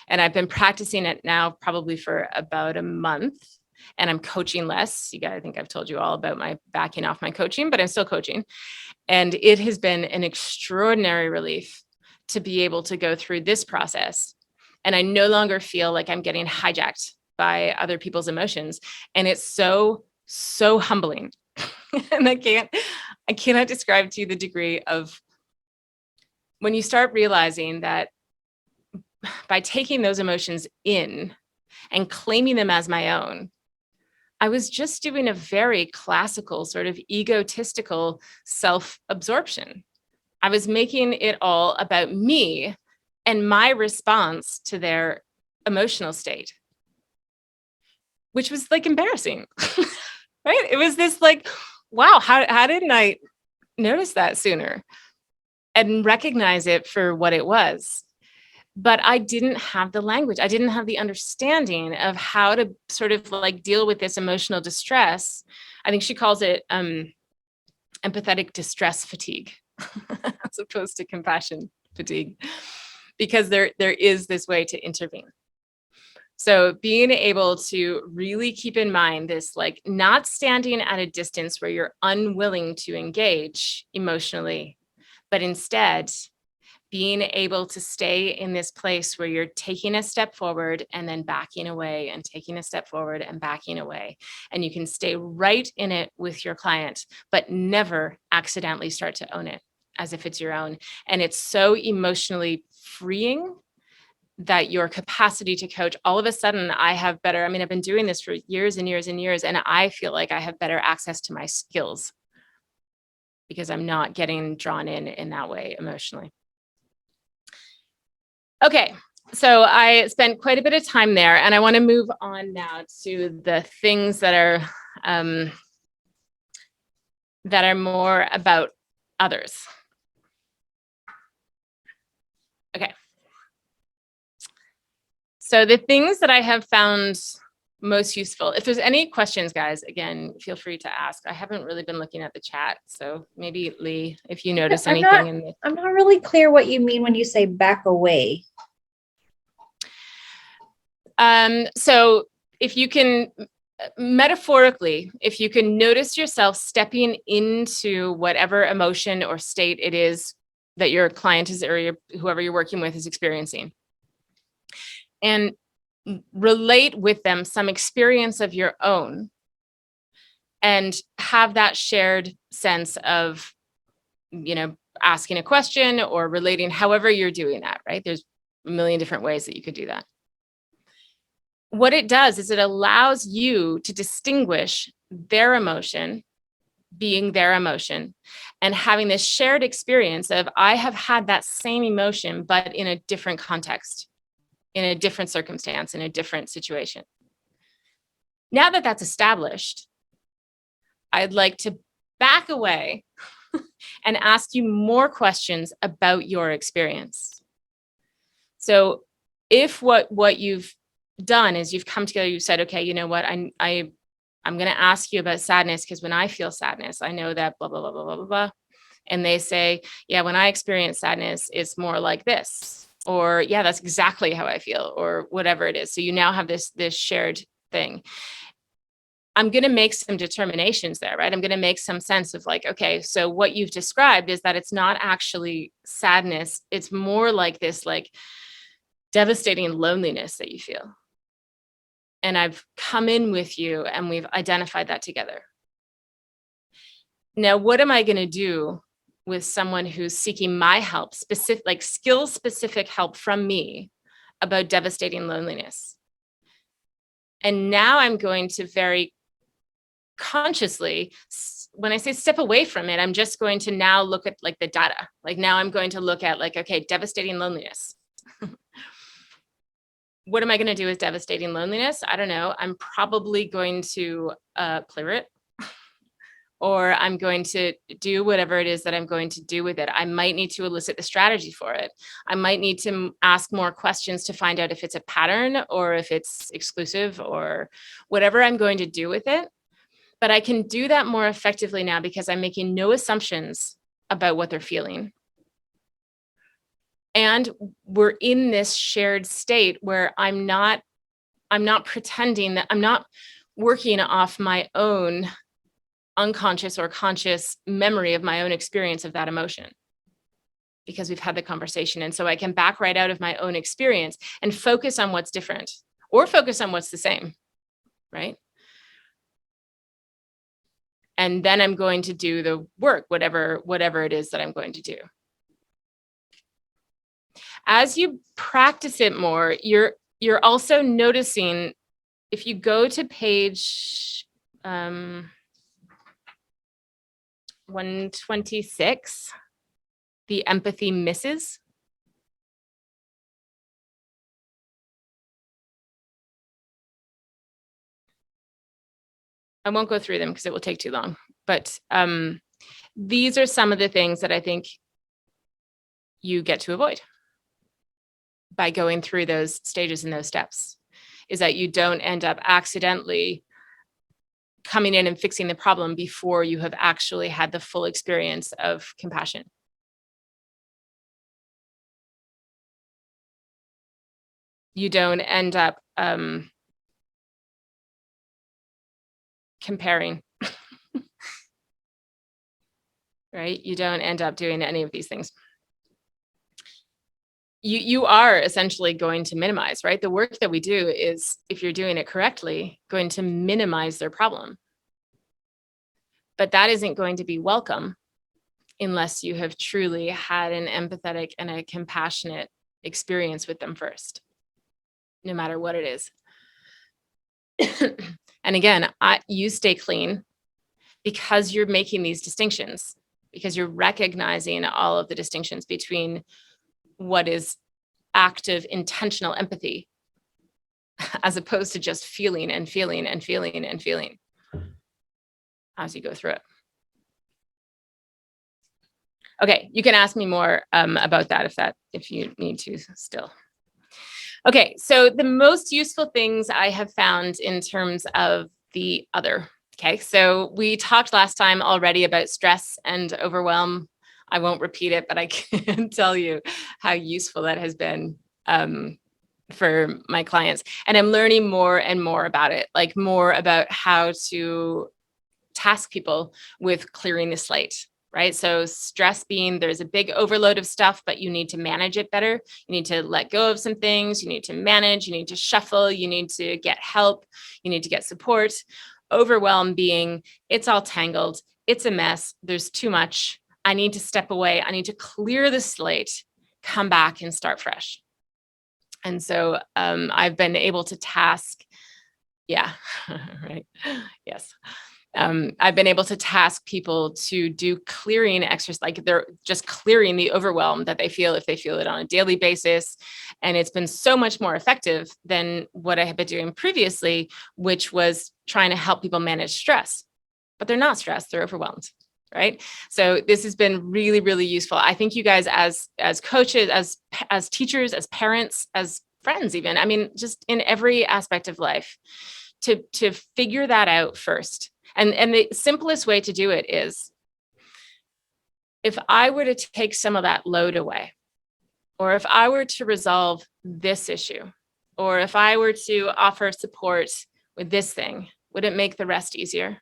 And I've been practicing it now probably for about a month, and I'm coaching less. I think I've told you all about my backing off my coaching, but I'm still coaching. And it has been an extraordinary relief to be able to go through this process. And I no longer feel like I'm getting hijacked by other people's emotions. And it's so, so humbling. And I cannot describe to you the degree of when you start realizing that by taking those emotions in and claiming them as my own, I was just doing a very classical sort of egotistical self-absorption. I was making it all about me and my response to their emotional state, which was like embarrassing, right? It was this like, wow, how didn't I notice that sooner and recognize it for what it was? But I didn't have the language. I didn't have the understanding of how to sort of like deal with this emotional distress. I think she calls it empathetic distress fatigue as opposed to compassion fatigue, because there is this way to intervene. So being able to really keep in mind this, like not standing at a distance where you're unwilling to engage emotionally, but instead being able to stay in this place where you're taking a step forward and then backing away and taking a step forward and backing away. And you can stay right in it with your client, but never accidentally start to own it as if it's your own. And it's so emotionally freeing that your capacity to coach, all of a sudden I've been doing this for years and years and years, and I feel like I have better access to my skills because I'm not getting drawn in that way emotionally. Okay, so I spent quite a bit of time there, and I want to move on now to the things that are more about others. Okay. So the things that I have found most useful, if there's any questions, guys, again, feel free to ask. I haven't really been looking at the chat, so maybe Lee, if you notice anything. I'm not really clear what you mean when you say back away. So if you can, metaphorically, if you can notice yourself stepping into whatever emotion or state it is that your client is, or whoever you're working with is experiencing, and relate with them some experience of your own, and have that shared sense of, asking a question or relating, however you're doing that, right? There's a million different ways that you could do that. What it does is it allows you to distinguish their emotion being their emotion and having this shared experience of, I have had that same emotion, but in a different context, in a different circumstance, in a different situation. Now that that's established, I'd like to back away and ask you more questions about your experience. So if what you've done is you've come together, you said, okay, you know what, I I'm going to ask you about sadness because when I feel sadness, I know that blah, blah, blah, blah, blah, blah, blah. And they say, yeah, when I experience sadness, it's more like this, or yeah, that's exactly how I feel, or whatever it is. So you now have this shared thing. I'm going to make some determinations there, right? I'm going to make some sense of like, okay, so what you've described is that it's not actually sadness. It's more like this, like devastating loneliness that you feel. And I've come in with you and we've identified that together. Now, what am I going to do with someone who's seeking my help, specific, like skill specific help from me about devastating loneliness? And now I'm going to very consciously, when I say step away from it, I'm just going to now look at like the data. Like now I'm going to look at like, okay, devastating loneliness. What am I going to do with devastating loneliness? I don't know. I'm probably going to clear it, or I'm going to do whatever it is that I'm going to do with it. I might need to elicit the strategy for it. I might need to ask more questions to find out if it's a pattern or if it's exclusive or whatever I'm going to do with it. But I can do that more effectively now because I'm making no assumptions about what they're feeling. And we're in this shared state where I'm not pretending that I'm not working off my own unconscious or conscious memory of my own experience of that emotion, because we've had the conversation. And so I can back right out of my own experience and focus on what's different or focus on what's the same, right? And then I'm going to do the work, whatever it is that I'm going to do. As you practice it more, you're also noticing, if you go to page 126, the empathy misses. I won't go through them because it will take too long, but these are some of the things that I think you get to avoid by going through those stages and those steps, is that you don't end up accidentally coming in and fixing the problem before you have actually had the full experience of compassion. You don't end up comparing, right? You don't end up doing any of these things. You are essentially going to minimize, right? The work that we do is, if you're doing it correctly, going to minimize their problem. But that isn't going to be welcome unless you have truly had an empathetic and a compassionate experience with them first, no matter what it is. And again, you stay clean because you're making these distinctions, because you're recognizing all of the distinctions between what is active, intentional empathy, as opposed to just feeling and feeling and feeling and feeling as you go through it. Okay, you can ask me more about that if you need to still. Okay, so the most useful things I have found in terms of the other. Okay, so we talked last time already about stress and overwhelm. I won't repeat it, but I can tell you how useful that has been for my clients. And I'm learning more and more about it, like more about how to task people with clearing the slate, right? So stress being, there's a big overload of stuff, but you need to manage it better. You need to let go of some things. You need to manage, you need to shuffle, you need to get help, you need to get support. Overwhelm being, it's all tangled, it's a mess, there's too much. I need to step away. I need to clear the slate, come back and start fresh. And so I've been able to task, right, yes. I've been able to task people to do clearing exercise, like they're just clearing the overwhelm that they feel if they feel it on a daily basis. And it's been so much more effective than what I had been doing previously, which was trying to help people manage stress. But they're not stressed, they're overwhelmed. Right. So this has been really, really useful. I think you guys as coaches, as teachers, as parents, as friends, even, I mean, just in every aspect of life, to figure that out first. And the simplest way to do it is, if I were to take some of that load away, or if I were to resolve this issue, or if I were to offer support with this thing, would it make the rest easier?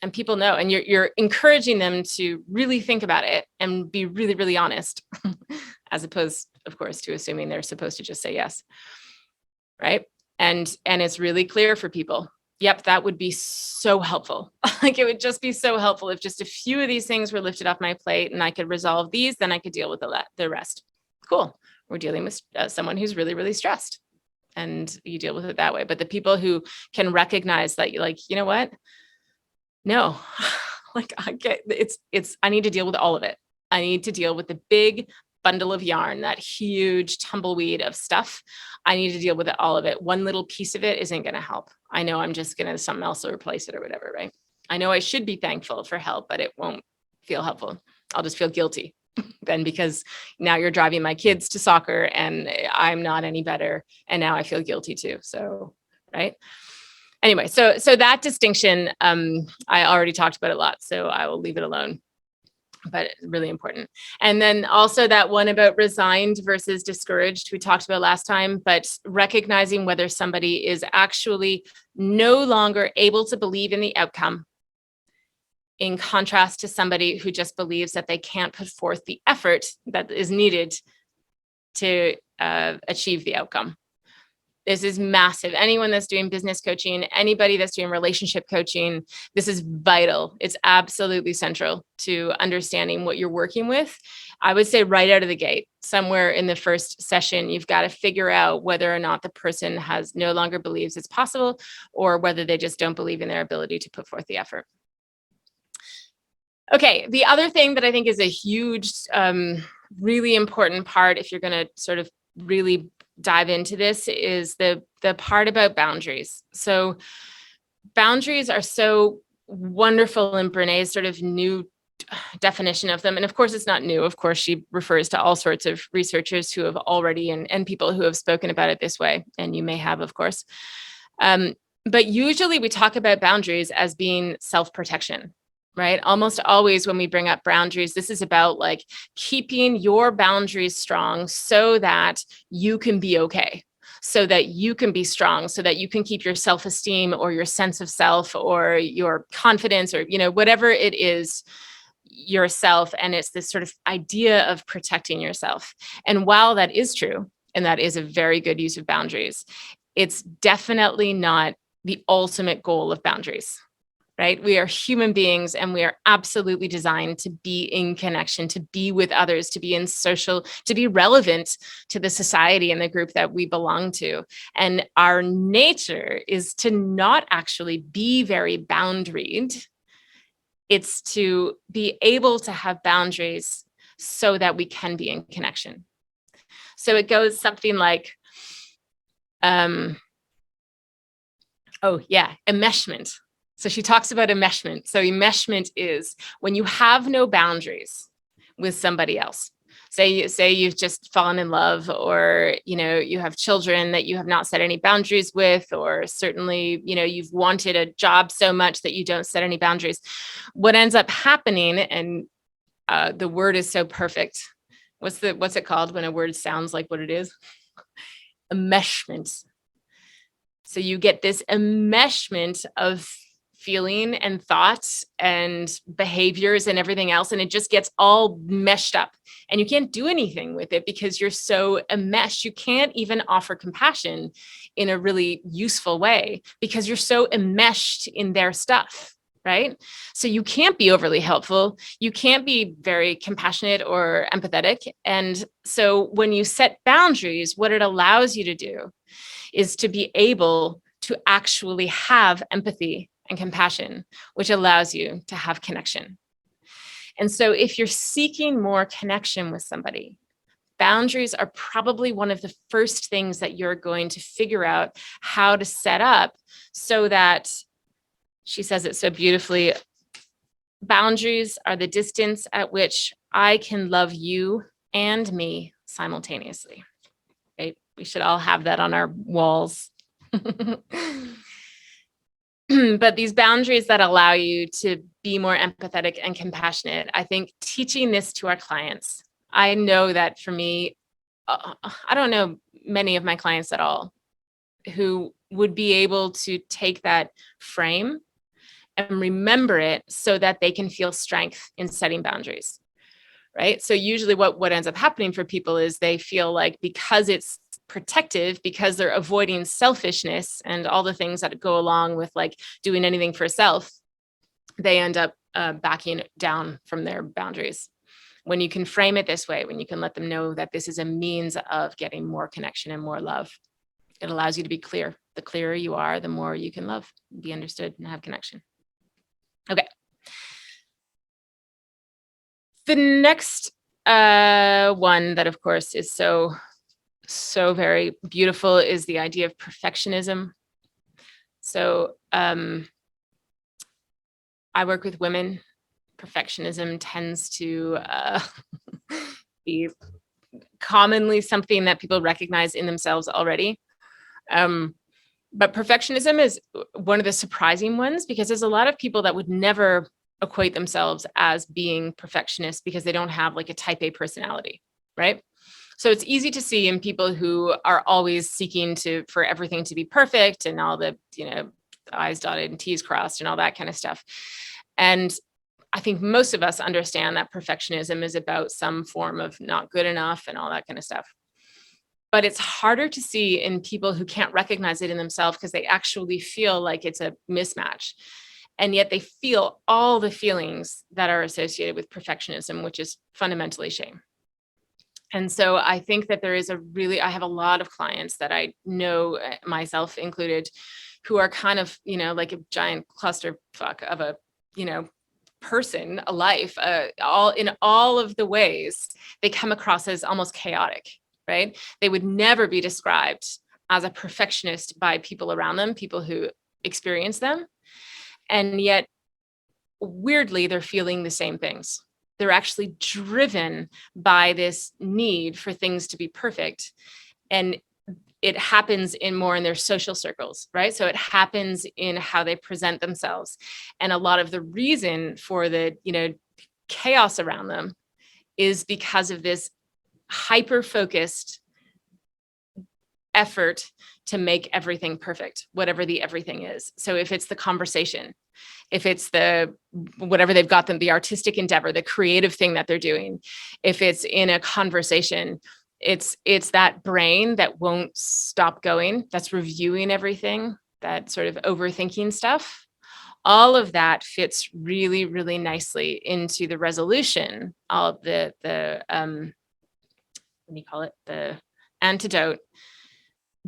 And people know, and you're encouraging them to really think about it and be really, really honest, as opposed, of course, to assuming they're supposed to just say yes, right? And it's really clear for people. Yep, that would be so helpful. Like, it would just be so helpful if just a few of these things were lifted off my plate and I could resolve these, then I could deal with the rest. Cool. We're dealing with someone who's really, really stressed, and you deal with it that way. But the people who can recognize that, you're like, you know what? No, like, I get I need to deal with all of it. I need to deal with the big bundle of yarn, that huge tumbleweed of stuff. I need to deal with all of it. One little piece of it isn't going to help. I know I'm just going to something else to replace it or whatever, right? I know I should be thankful for help, but it won't feel helpful. I'll just feel guilty then, because now you're driving my kids to soccer and I'm not any better. And now I feel guilty too. So, right. Anyway, so that distinction, I already talked about it a lot, so I will leave it alone, but it's really important. And then also that one about resigned versus discouraged, we talked about last time, but recognizing whether somebody is actually no longer able to believe in the outcome, in contrast to somebody who just believes that they can't put forth the effort that is needed to achieve the outcome. This is massive. Anyone that's doing business coaching, anybody that's doing relationship coaching, this is vital. It's absolutely central to understanding what you're working with. I would say right out of the gate, somewhere in the first session, you've got to figure out whether or not the person no longer believes it's possible, or whether they just don't believe in their ability to put forth the effort. Okay, the other thing that I think is a huge, really important part, if you're going to sort of really dive into this, is the part about boundaries. So boundaries are so wonderful in Brené's sort of new definition of them. And of course, it's not new. Of course, she refers to all sorts of researchers who have already, and people who have spoken about it this way. And you may have, of course. But usually we talk about boundaries as being self-protection, right? Almost always when we bring up boundaries, this is about like keeping your boundaries strong so that you can be okay, so that you can be strong, so that you can keep your self-esteem or your sense of self or your confidence, or, whatever it is, yourself. And it's this sort of idea of protecting yourself. And while that is true, and that is a very good use of boundaries, it's definitely not the ultimate goal of boundaries. Right? We are human beings, and we are absolutely designed to be in connection, to be with others, to be in social, to be relevant to the society and the group that we belong to. And our nature is to not actually be very boundaried. It's to be able to have boundaries so that we can be in connection. So it goes something like, enmeshment. So she talks about enmeshment. So enmeshment is when you have no boundaries with somebody else. Say you've just fallen in love, or, you have children that you have not set any boundaries with, or certainly, you've wanted a job so much that you don't set any boundaries. What ends up happening, and the word is so perfect. What's it called when a word sounds like what it is? Enmeshment. So you get this enmeshment of feeling and thoughts and behaviors and everything else. And it just gets all meshed up, and you can't do anything with it because you're so enmeshed. You can't even offer compassion in a really useful way because you're so enmeshed in their stuff, right? So you can't be overly helpful. You can't be very compassionate or empathetic. And so when you set boundaries, what it allows you to do is to be able to actually have empathy and compassion, which allows you to have connection. And so if you're seeking more connection with somebody, boundaries are probably one of the first things that you're going to figure out how to set up, so that, she says it so beautifully, boundaries are the distance at which I can love you and me simultaneously. Right? We should all have that on our walls. But these boundaries that allow you to be more empathetic and compassionate, I think teaching this to our clients, I know that for me, I don't know many of my clients at all who would be able to take that frame and remember it so that they can feel strength in setting boundaries, right? So usually what ends up happening for people is they feel like because it's protective, because they're avoiding selfishness and all the things that go along with like doing anything for self, they end up backing down from their boundaries. When you can frame it this way, when you can let them know that this is a means of getting more connection and more love, it allows you to be clear. The clearer you are, the more you can love, be understood, and have connection. Okay. The next one that, of course, is so very beautiful is the idea of perfectionism. So I work with women. Perfectionism tends to be commonly something that people recognize in themselves already. But perfectionism is one of the surprising ones because there's a lot of people that would never equate themselves as being perfectionists because they don't have like a type A personality, right? So it's easy to see in people who are always seeking for everything to be perfect and all the, I's dotted and T's crossed and all that kind of stuff. And I think most of us understand that perfectionism is about some form of not good enough and all that kind of stuff. But it's harder to see in people who can't recognize it in themselves because they actually feel like it's a mismatch. And yet they feel all the feelings that are associated with perfectionism, which is fundamentally shame. And so I think that there is I have a lot of clients that I know, myself included, who are kind of, like a giant clusterfuck of a, person, a life, all of the ways they come across as almost chaotic, right? They would never be described as a perfectionist by people around them, people who experience them. And yet, weirdly, they're feeling the same things. They're actually driven by this need for things to be perfect. And it happens in their social circles, right? So it happens in how they present themselves. And a lot of the reason for the, chaos around them is because of this hyper-focused effort to make everything perfect, whatever the everything is. So if it's the conversation, if it's the whatever they've got them, the artistic endeavor, the creative thing that they're doing, if it's in a conversation, it's that brain that won't stop going, that's reviewing everything, that sort of overthinking stuff. All of that fits really, really nicely into the resolution of the what do you call it? The antidote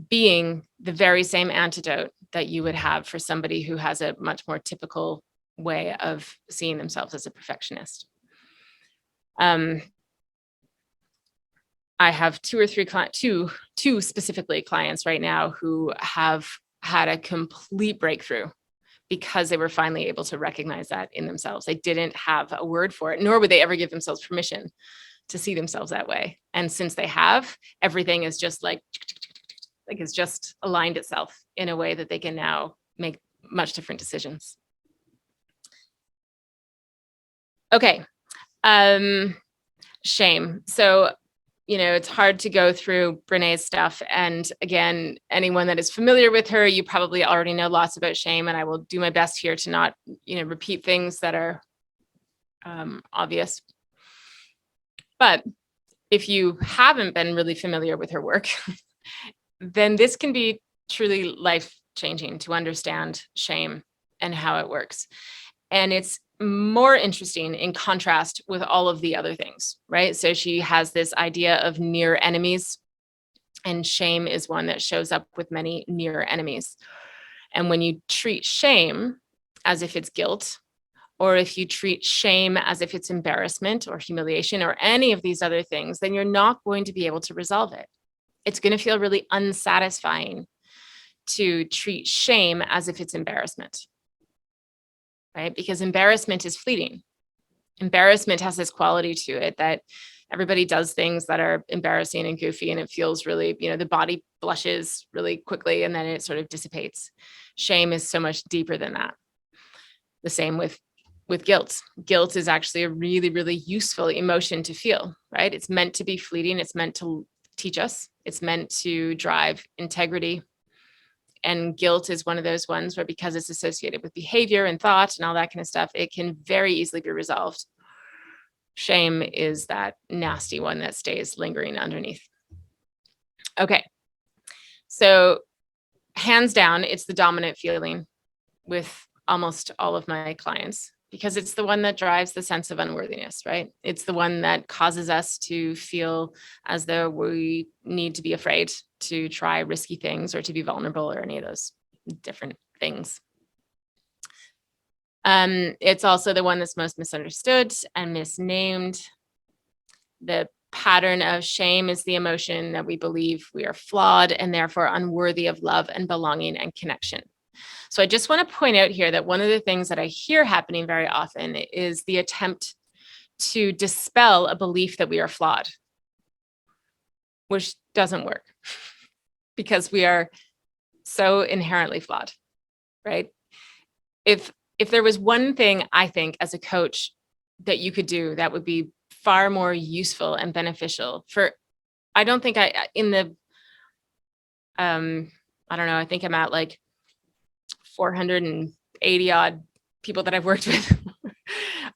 being the very same antidote that you would have for somebody who has a much more typical way of seeing themselves as a perfectionist. I have two specifically clients right now who have had a complete breakthrough because they were finally able to recognize that in themselves. They didn't have a word for it, nor would they ever give themselves permission to see themselves that way. And since they have, everything is just like it's just aligned itself in a way that they can now make much different decisions. Okay. Shame. So, it's hard to go through Brené's stuff. And again, anyone that is familiar with her, you probably already know lots about shame. And I will do my best here to not, repeat things that are obvious. But if you haven't been really familiar with her work, then this can be truly life-changing to understand shame and how it works. And it's more interesting in contrast with all of the other things, right? So she has this idea of near enemies, and shame is one that shows up with many near enemies. And when you treat shame as if it's guilt, or if you treat shame as if it's embarrassment or humiliation or any of these other things, then you're not going to be able to resolve it. It's going to feel really unsatisfying to treat shame as if it's embarrassment, right? Because embarrassment is fleeting. Embarrassment has this quality to it that Everybody does things that are embarrassing and goofy, and it feels really, the body blushes really quickly and then it sort of dissipates. Shame is so much deeper than that. The same with guilt. Guilt is actually a really, really useful emotion to feel, right? It's meant to be fleeting. It's meant to teach us. It's meant to drive integrity. And guilt is one of those ones where, because it's associated with behavior and thought and all that kind of stuff, it can very easily be resolved. Shame is that nasty one that stays lingering underneath. Okay. So hands down, it's the dominant feeling with almost all of my clients, because it's the one that drives the sense of unworthiness, right? It's the one that causes us to feel as though we need to be afraid to try risky things or to be vulnerable or any of those different things. It's also the one that's most misunderstood and misnamed. The pattern of shame is the emotion that we believe we are flawed and therefore unworthy of love and belonging and connection. So I just want to point out here that one of the things that I hear happening very often is the attempt to dispel a belief that we are flawed, which doesn't work because we are so inherently flawed, right? If there was one thing, I think, as a coach that you could do that would be far more useful and beneficial for, I don't think I don't know, I think I'm at like 480 odd people that I've worked with.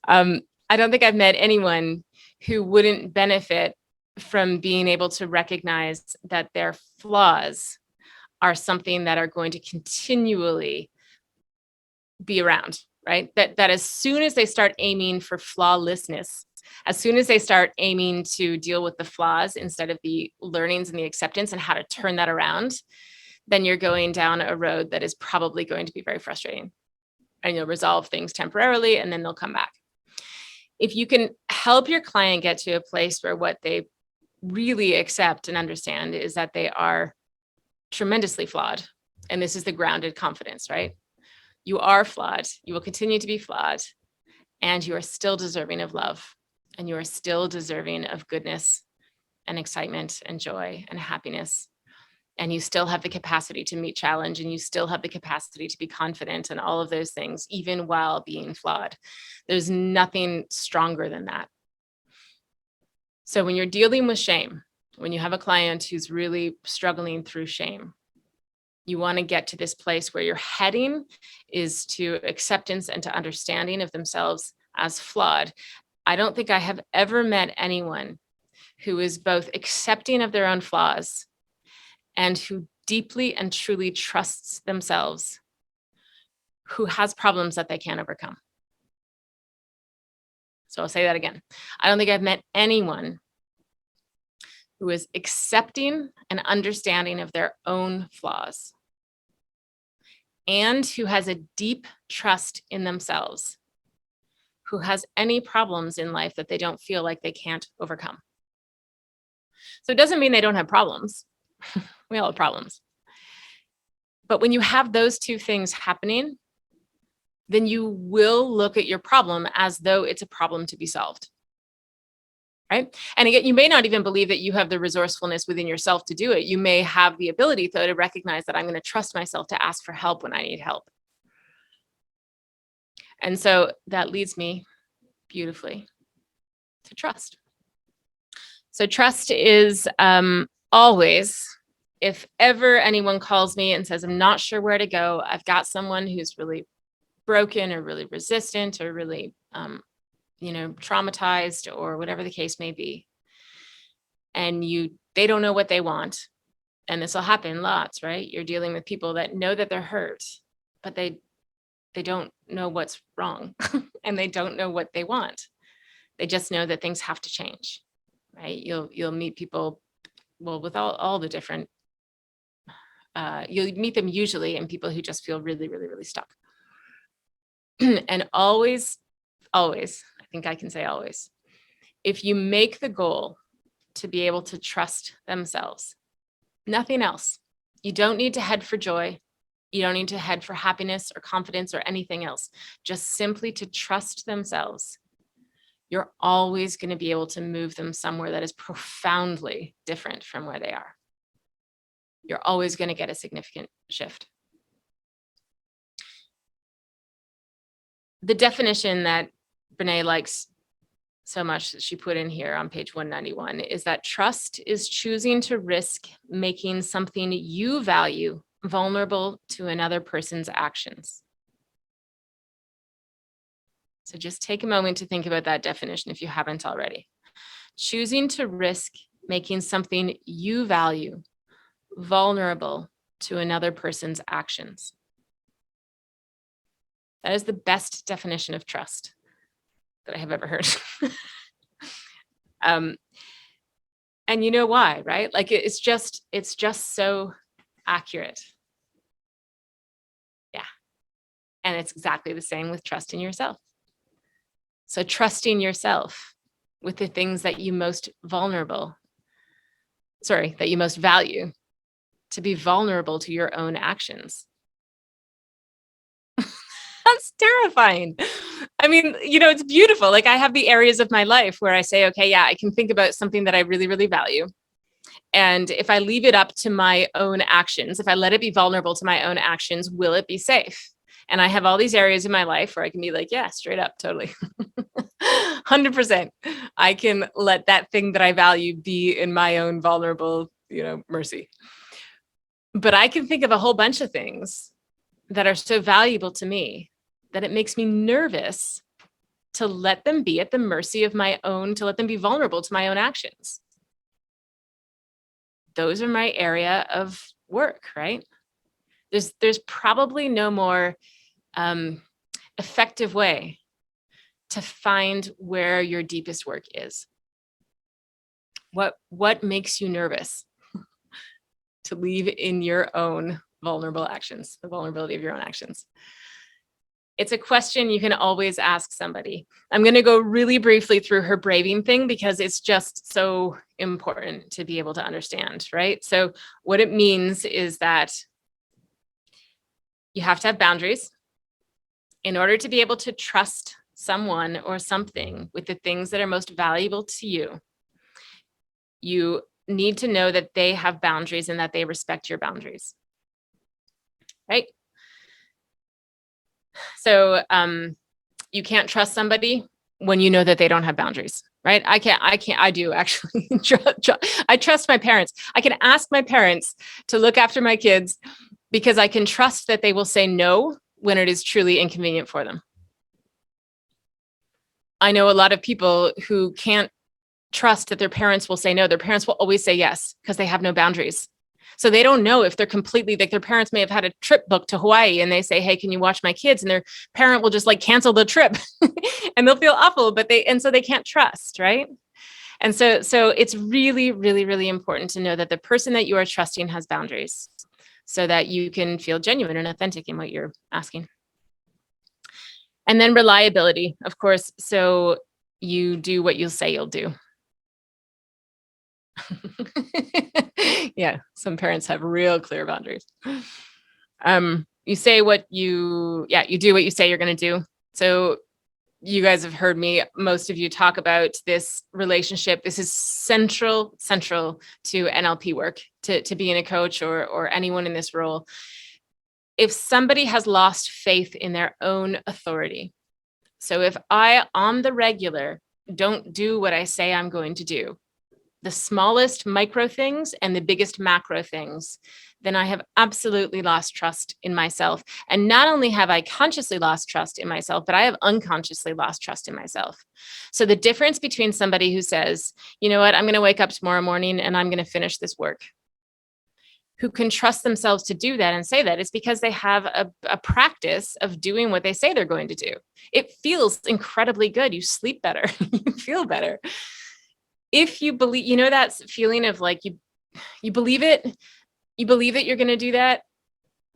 I don't think I've met anyone who wouldn't benefit from being able to recognize that their flaws are something that are going to continually be around, right? That as soon as they start aiming for flawlessness, as soon as they start aiming to deal with the flaws instead of the learnings and the acceptance and how to turn that around, then you're going down a road that is probably going to be very frustrating. And you'll resolve things temporarily and then they'll come back. If you can help your client get to a place where what they really accept and understand is that they are tremendously flawed, and this is the grounded confidence, right? You are flawed. You will continue to be flawed, and you are still deserving of love, and you are still deserving of goodness and excitement and joy and happiness. And you still have the capacity to meet challenge, and you still have the capacity to be confident and all of those things, even while being flawed. There's nothing stronger than that. So when you're dealing with shame, when you have a client who's really struggling through shame, you want to get to this place where you're heading is to acceptance and to understanding of themselves as flawed. I don't think I have ever met anyone who is both accepting of their own flaws and who deeply and truly trusts themselves, who has problems that they can't overcome. So I'll say that again. I don't think I've met anyone who is accepting and understanding of their own flaws and who has a deep trust in themselves, who has any problems in life that they don't feel like they can't overcome. So it doesn't mean they don't have problems. We all have problems. But when you have those two things happening, then you will look at your problem as though it's a problem to be solved. Right? And again, you may not even believe that you have the resourcefulness within yourself to do it. You may have the ability, though, to recognize that I'm going to trust myself to ask for help when I need help. And so that leads me beautifully to trust. So trust is always, if ever anyone calls me and says, I'm not sure where to go, I've got someone who's really broken or really resistant or really, traumatized or whatever the case may be. And they don't know what they want. And this will happen lots, right? You're dealing with people that know that they're hurt, but they don't know what's wrong and they don't know what they want. They just know that things have to change, right? You'll meet people, well, with all the different, you'll meet them usually in people who just feel really, really, really stuck. And always, I think I can say always, if you make the goal to be able to trust themselves, nothing else, you don't need to head for joy. You don't need to head for happiness or confidence or anything else, just simply to trust themselves. you're always going to be able to move them somewhere that is profoundly different from where they are. You're always going to get a significant shift. The definition that Brené likes so much that she put in here on page 191 is that trust is choosing to risk making something you value vulnerable to another person's actions. So just take a moment to think about that definition if you haven't already. Choosing to risk making something you value vulnerable to another person's actions. That is the best definition of trust that I have ever heard. And you know why, right? Like it's just so accurate. Yeah. And it's exactly the same with trusting yourself. So trusting yourself with the things that you most that you most value, to be vulnerable to your own actions. That's terrifying. I mean, it's beautiful. Like I have the areas of my life where I say, okay, yeah, I can think about something that I really, really value. And if I leave it up to my own actions, if I let it be vulnerable to my own actions, will it be safe? And I have all these areas in my life where I can be like, yeah, straight up, totally. 100%. I can let that thing that I value be in my own vulnerable, mercy. But I can think of a whole bunch of things that are so valuable to me that it makes me nervous to let them be at the mercy of to let them be vulnerable to my own actions. Those are my area of work, right? There's probably no more effective way to find where your deepest work is. What makes you nervous to leave in your own vulnerable actions, the vulnerability of your own actions? It's a question you can always ask somebody. I'm going to go really briefly through her braving thing because it's just so important to be able to understand, right? So what it means is that you have to have boundaries in order to be able to trust someone or something with the things that are most valuable to you. You need to know that they have boundaries and that they respect your boundaries, right? So you can't trust somebody when you know that they don't have boundaries, right? I do actually. I trust my parents. I can ask my parents to look after my kids because I can trust that they will say no when it is truly inconvenient for them. I know a lot of people who can't trust that their parents will say no. Their parents will always say yes because they have no boundaries. So they don't know if they're completely, like their parents may have had a trip booked to Hawaii and they say, hey, can you watch my kids? And their parent will just like cancel the trip and they'll feel awful, so they can't trust, right? And so it's really, really, really important to know that the person that you are trusting has boundaries so that you can feel genuine and authentic in what you're asking. And then reliability, of course. So you do what you'll say you'll do. Yeah, some parents have real clear boundaries. You say what you do what you say you're going to do. So you guys have heard me, most of you talk about this relationship. This is central to NLP work, to being a coach or anyone in this role. If somebody has lost faith in their own authority, so if I, on the regular, don't do what I say I'm going to do, the smallest micro things and the biggest macro things, then I have absolutely lost trust in myself. And not only have I consciously lost trust in myself, but I have unconsciously lost trust in myself. So the difference between somebody who says, you know what, I'm going to wake up tomorrow morning and I'm going to finish this work, who can trust themselves to do that and say that, is because they have a practice of doing what they say they're going to do. It feels incredibly good. You sleep better, you feel better. If you believe, that feeling of like you believe it, you're going to do that,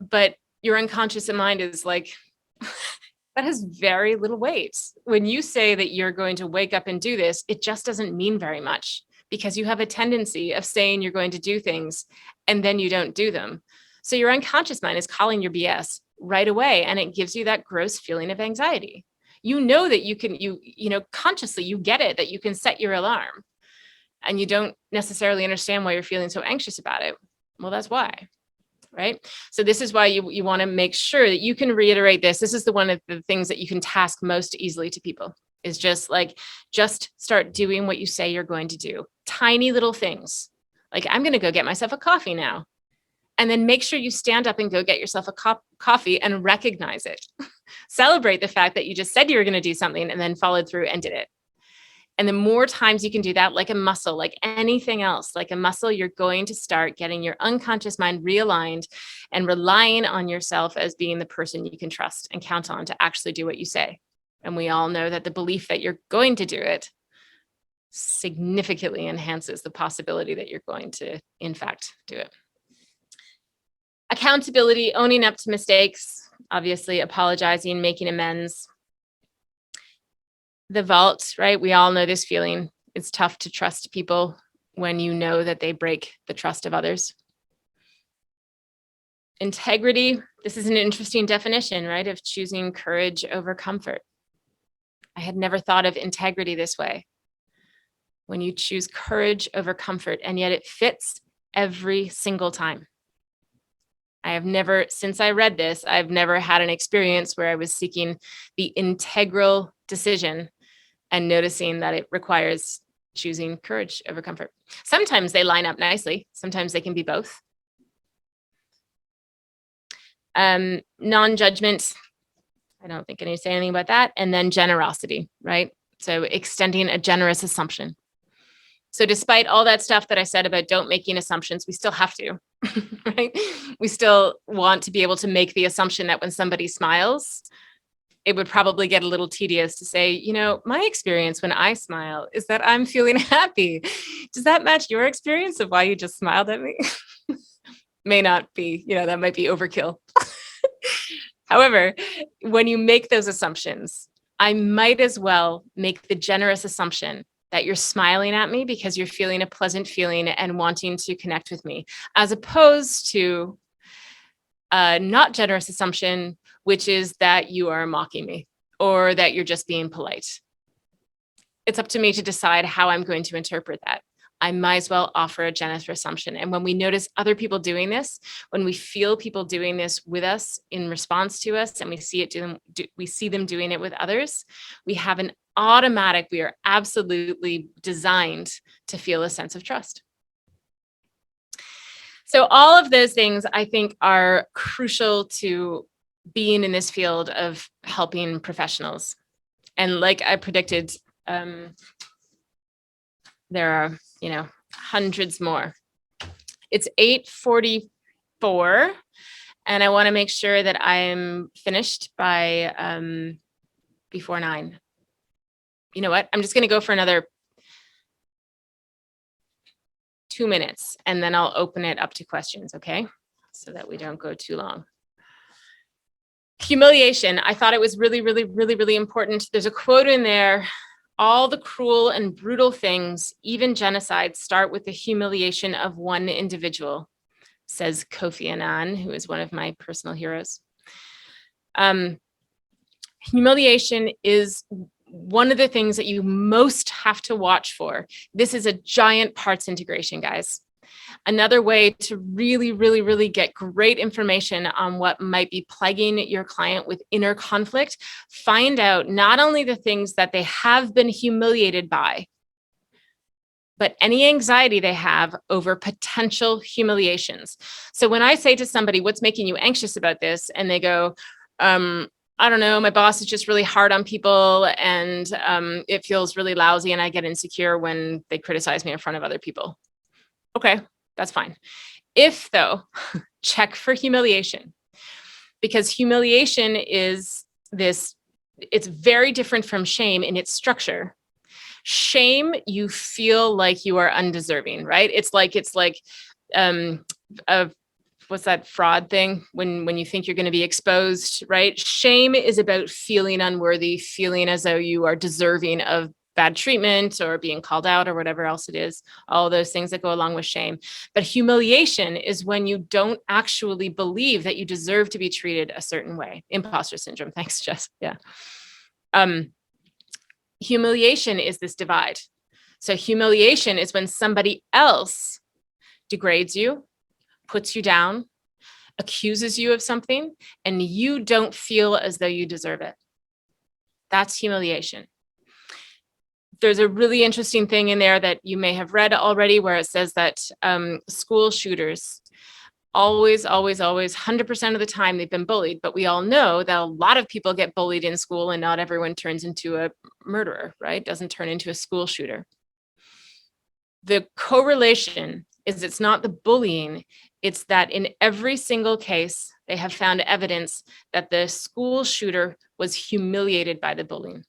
but your unconscious mind is like, that has very little weight. When you say that you're going to wake up and do this, it just doesn't mean very much because you have a tendency of saying you're going to do things and then you don't do them. So your unconscious mind is calling your BS right away, and it gives you that gross feeling of anxiety. You know that you can, consciously, you get it, that you can set your alarm and you don't necessarily understand why you're feeling so anxious about it. Well, that's why. Right. So this is why you want to make sure that you can reiterate this. This is one of the things that you can task most easily to people, is just start doing what you say you're going to do. Tiny little things. Like, I'm going to go get myself a coffee now. And then make sure you stand up and go get yourself a coffee and recognize it. Celebrate the fact that you just said you were going to do something and then followed through and did it. And the more times you can do that, like a muscle, like anything else, like a muscle, you're going to start getting your unconscious mind realigned and relying on yourself as being the person you can trust and count on to actually do what you say. And we all know that the belief that you're going to do it significantly enhances the possibility that you're going to, in fact, do it. Accountability, owning up to mistakes, obviously apologizing, making amends. The vault, right? We all know this feeling. It's tough to trust people when you know that they break the trust of others. Integrity, this is an interesting definition, right? Of choosing courage over comfort. I had never thought of integrity this way. When you choose courage over comfort, and yet it fits every single time. Since I read this, I've never had an experience where I was seeking the integral decision and noticing that it requires choosing courage over comfort. Sometimes they line up nicely. Sometimes they can be both. Non-judgment. I don't think I need to say anything about that. And then generosity, right? So extending a generous assumption. So despite all that stuff that I said about don't making assumptions, we still have to, right? We still want to be able to make the assumption that when somebody smiles, it would probably get a little tedious to say, my experience when I smile is that I'm feeling happy. Does that match your experience of why you just smiled at me? May not be, that might be overkill. However, when you make those assumptions, I might as well make the generous assumption that you're smiling at me because you're feeling a pleasant feeling and wanting to connect with me, as opposed to a not generous assumption, which is that you are mocking me or that you're just being polite. It's up to me to decide how I'm going to interpret that. I might as well offer a generous assumption. And when we notice other people doing this, when we feel people doing this with us in response to us, and we see them doing it with others, we are absolutely designed to feel a sense of trust. So all of those things, I think, are crucial to being in this field of helping professionals. And like I predicted, there are, hundreds more. It's 8:44, and I want to make sure that I'm finished by before 9. You know what? I'm just going to go for another 2 minutes, and then I'll open it up to questions, okay? So that we don't go too long. Humiliation. I thought it was really, really, really, really important. There's a quote in there. All the cruel and brutal things, even genocide, start with the humiliation of one individual, says Kofi Annan, who is one of my personal heroes. Humiliation is one of the things that you most have to watch for. This is a giant parts integration, guys. Another way to really, really, really get great information on what might be plaguing your client with inner conflict, find out not only the things that they have been humiliated by, but any anxiety they have over potential humiliations. So when I say to somebody, what's making you anxious about this? And they go, I don't know, my boss is just really hard on people, and it feels really lousy, and I get insecure when they criticize me in front of other people. Okay, that's fine. If though, check for humiliation, because humiliation is it's very different from shame in its structure. Shame, you feel like you are undeserving, right? It's like what's that fraud thing when you think you're going to be exposed, right? Shame is about feeling unworthy, feeling as though you are deserving of bad treatment or being called out or whatever else it is, all those things that go along with shame. But humiliation is when you don't actually believe that you deserve to be treated a certain way. Imposter syndrome. Thanks, Jess. Yeah. Humiliation is this divide. So humiliation is when somebody else degrades you, puts you down, accuses you of something, and you don't feel as though you deserve it. That's humiliation. There's a really interesting thing in there that you may have read already where it says that school shooters always, 100% of the time they've been bullied. But we all know that a lot of people get bullied in school and not everyone turns into a murderer, right? Doesn't turn into a school shooter. The correlation is it's not the bullying, it's that in every single case, they have found evidence that the school shooter was humiliated by the bullying.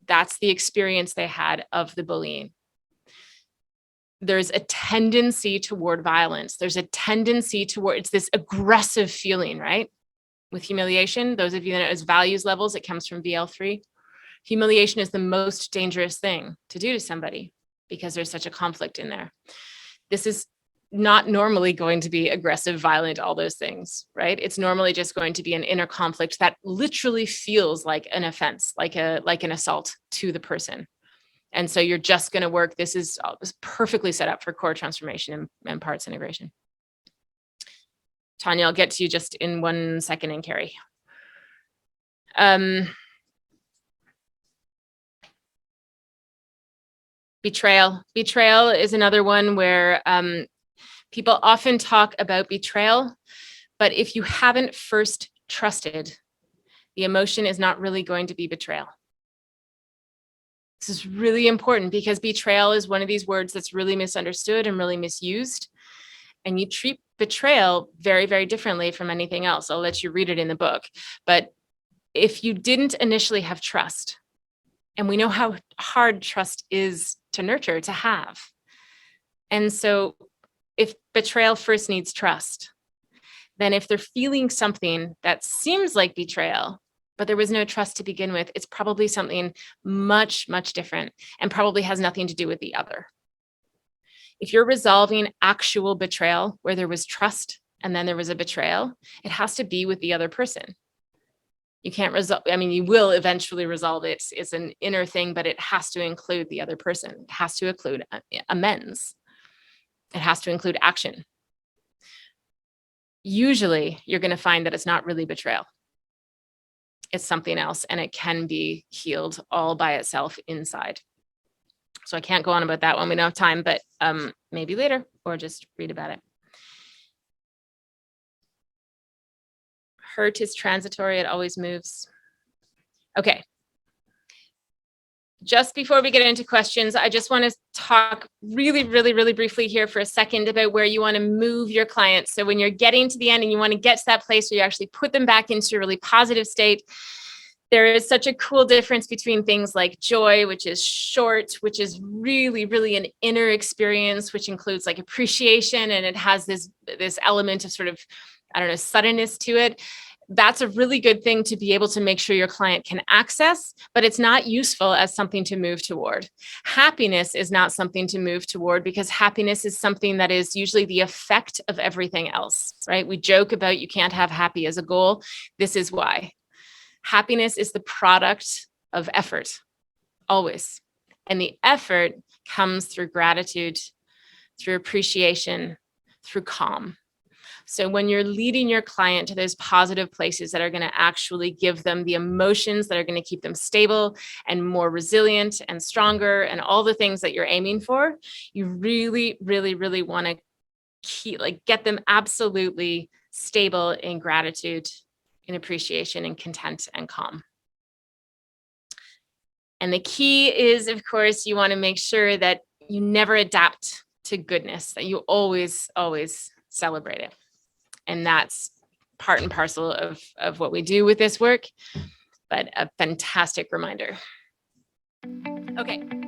That's the experience they had of the bullying. There's a tendency toward violence. There's a tendency toward, it's this aggressive feeling, right? With humiliation, those of you that know as values levels, it comes from VL3. Humiliation is the most dangerous thing to do to somebody because there's such a conflict in there. This is not normally going to be aggressive, violent, all those things, right? It's normally just going to be an inner conflict that literally feels like an offense, like an assault to the person. And so you're just going to work. This is perfectly set up for core transformation and parts integration. Tanya, I'll get to you just in 1 second, and Carrie. Betrayal. Betrayal is another one where people often talk about betrayal, but if you haven't first trusted, the emotion is not really going to be betrayal. This is really important because betrayal is one of these words that's really misunderstood and really misused. And you treat betrayal very, very differently from anything else. I'll let you read it in the book. But if you didn't initially have trust, and we know how hard trust is to nurture, to have. And so if betrayal first needs trust, then if they're feeling something that seems like betrayal, but there was no trust to begin with, it's probably something much, much different and probably has nothing to do with the other. If you're resolving actual betrayal where there was trust and then there was a betrayal, it has to be with the other person. You can't resolve, I mean, you will eventually resolve it. It's an inner thing, but it has to include the other person. It has to include amends. It has to include action. Usually you're going to find that it's not really betrayal. It's something else, and it can be healed all by itself inside. So I can't go on about that one. We don't have time, but maybe later, or just read about it. Hurt is transitory. It always moves. Okay. Just before we get into questions, I just want to talk really, really, really briefly here for a second about where you want to move your clients. So when you're getting to the end and you want to get to that place where you actually put them back into a really positive state, there is such a cool difference between things like joy, which is short, which is really, really an inner experience, which includes like appreciation, and it has this element of sort of, I don't know, suddenness to it. That's a really good thing to be able to make sure your client can access, but it's not useful as something to move toward. Happiness is not something to move toward because happiness is something that is usually the effect of everything else, right? We joke about you can't have happy as a goal. This is why. Happiness is the product of effort, always. And the effort comes through gratitude, through appreciation, through calm. So when you're leading your client to those positive places that are going to actually give them the emotions that are going to keep them stable and more resilient and stronger and all the things that you're aiming for, you really, really, really want to get them absolutely stable in gratitude, in appreciation, and content and calm. And the key is, of course, you want to make sure that you never adapt to goodness, that you always, always celebrate it. And that's part and parcel of what we do with this work, but a fantastic reminder. Okay.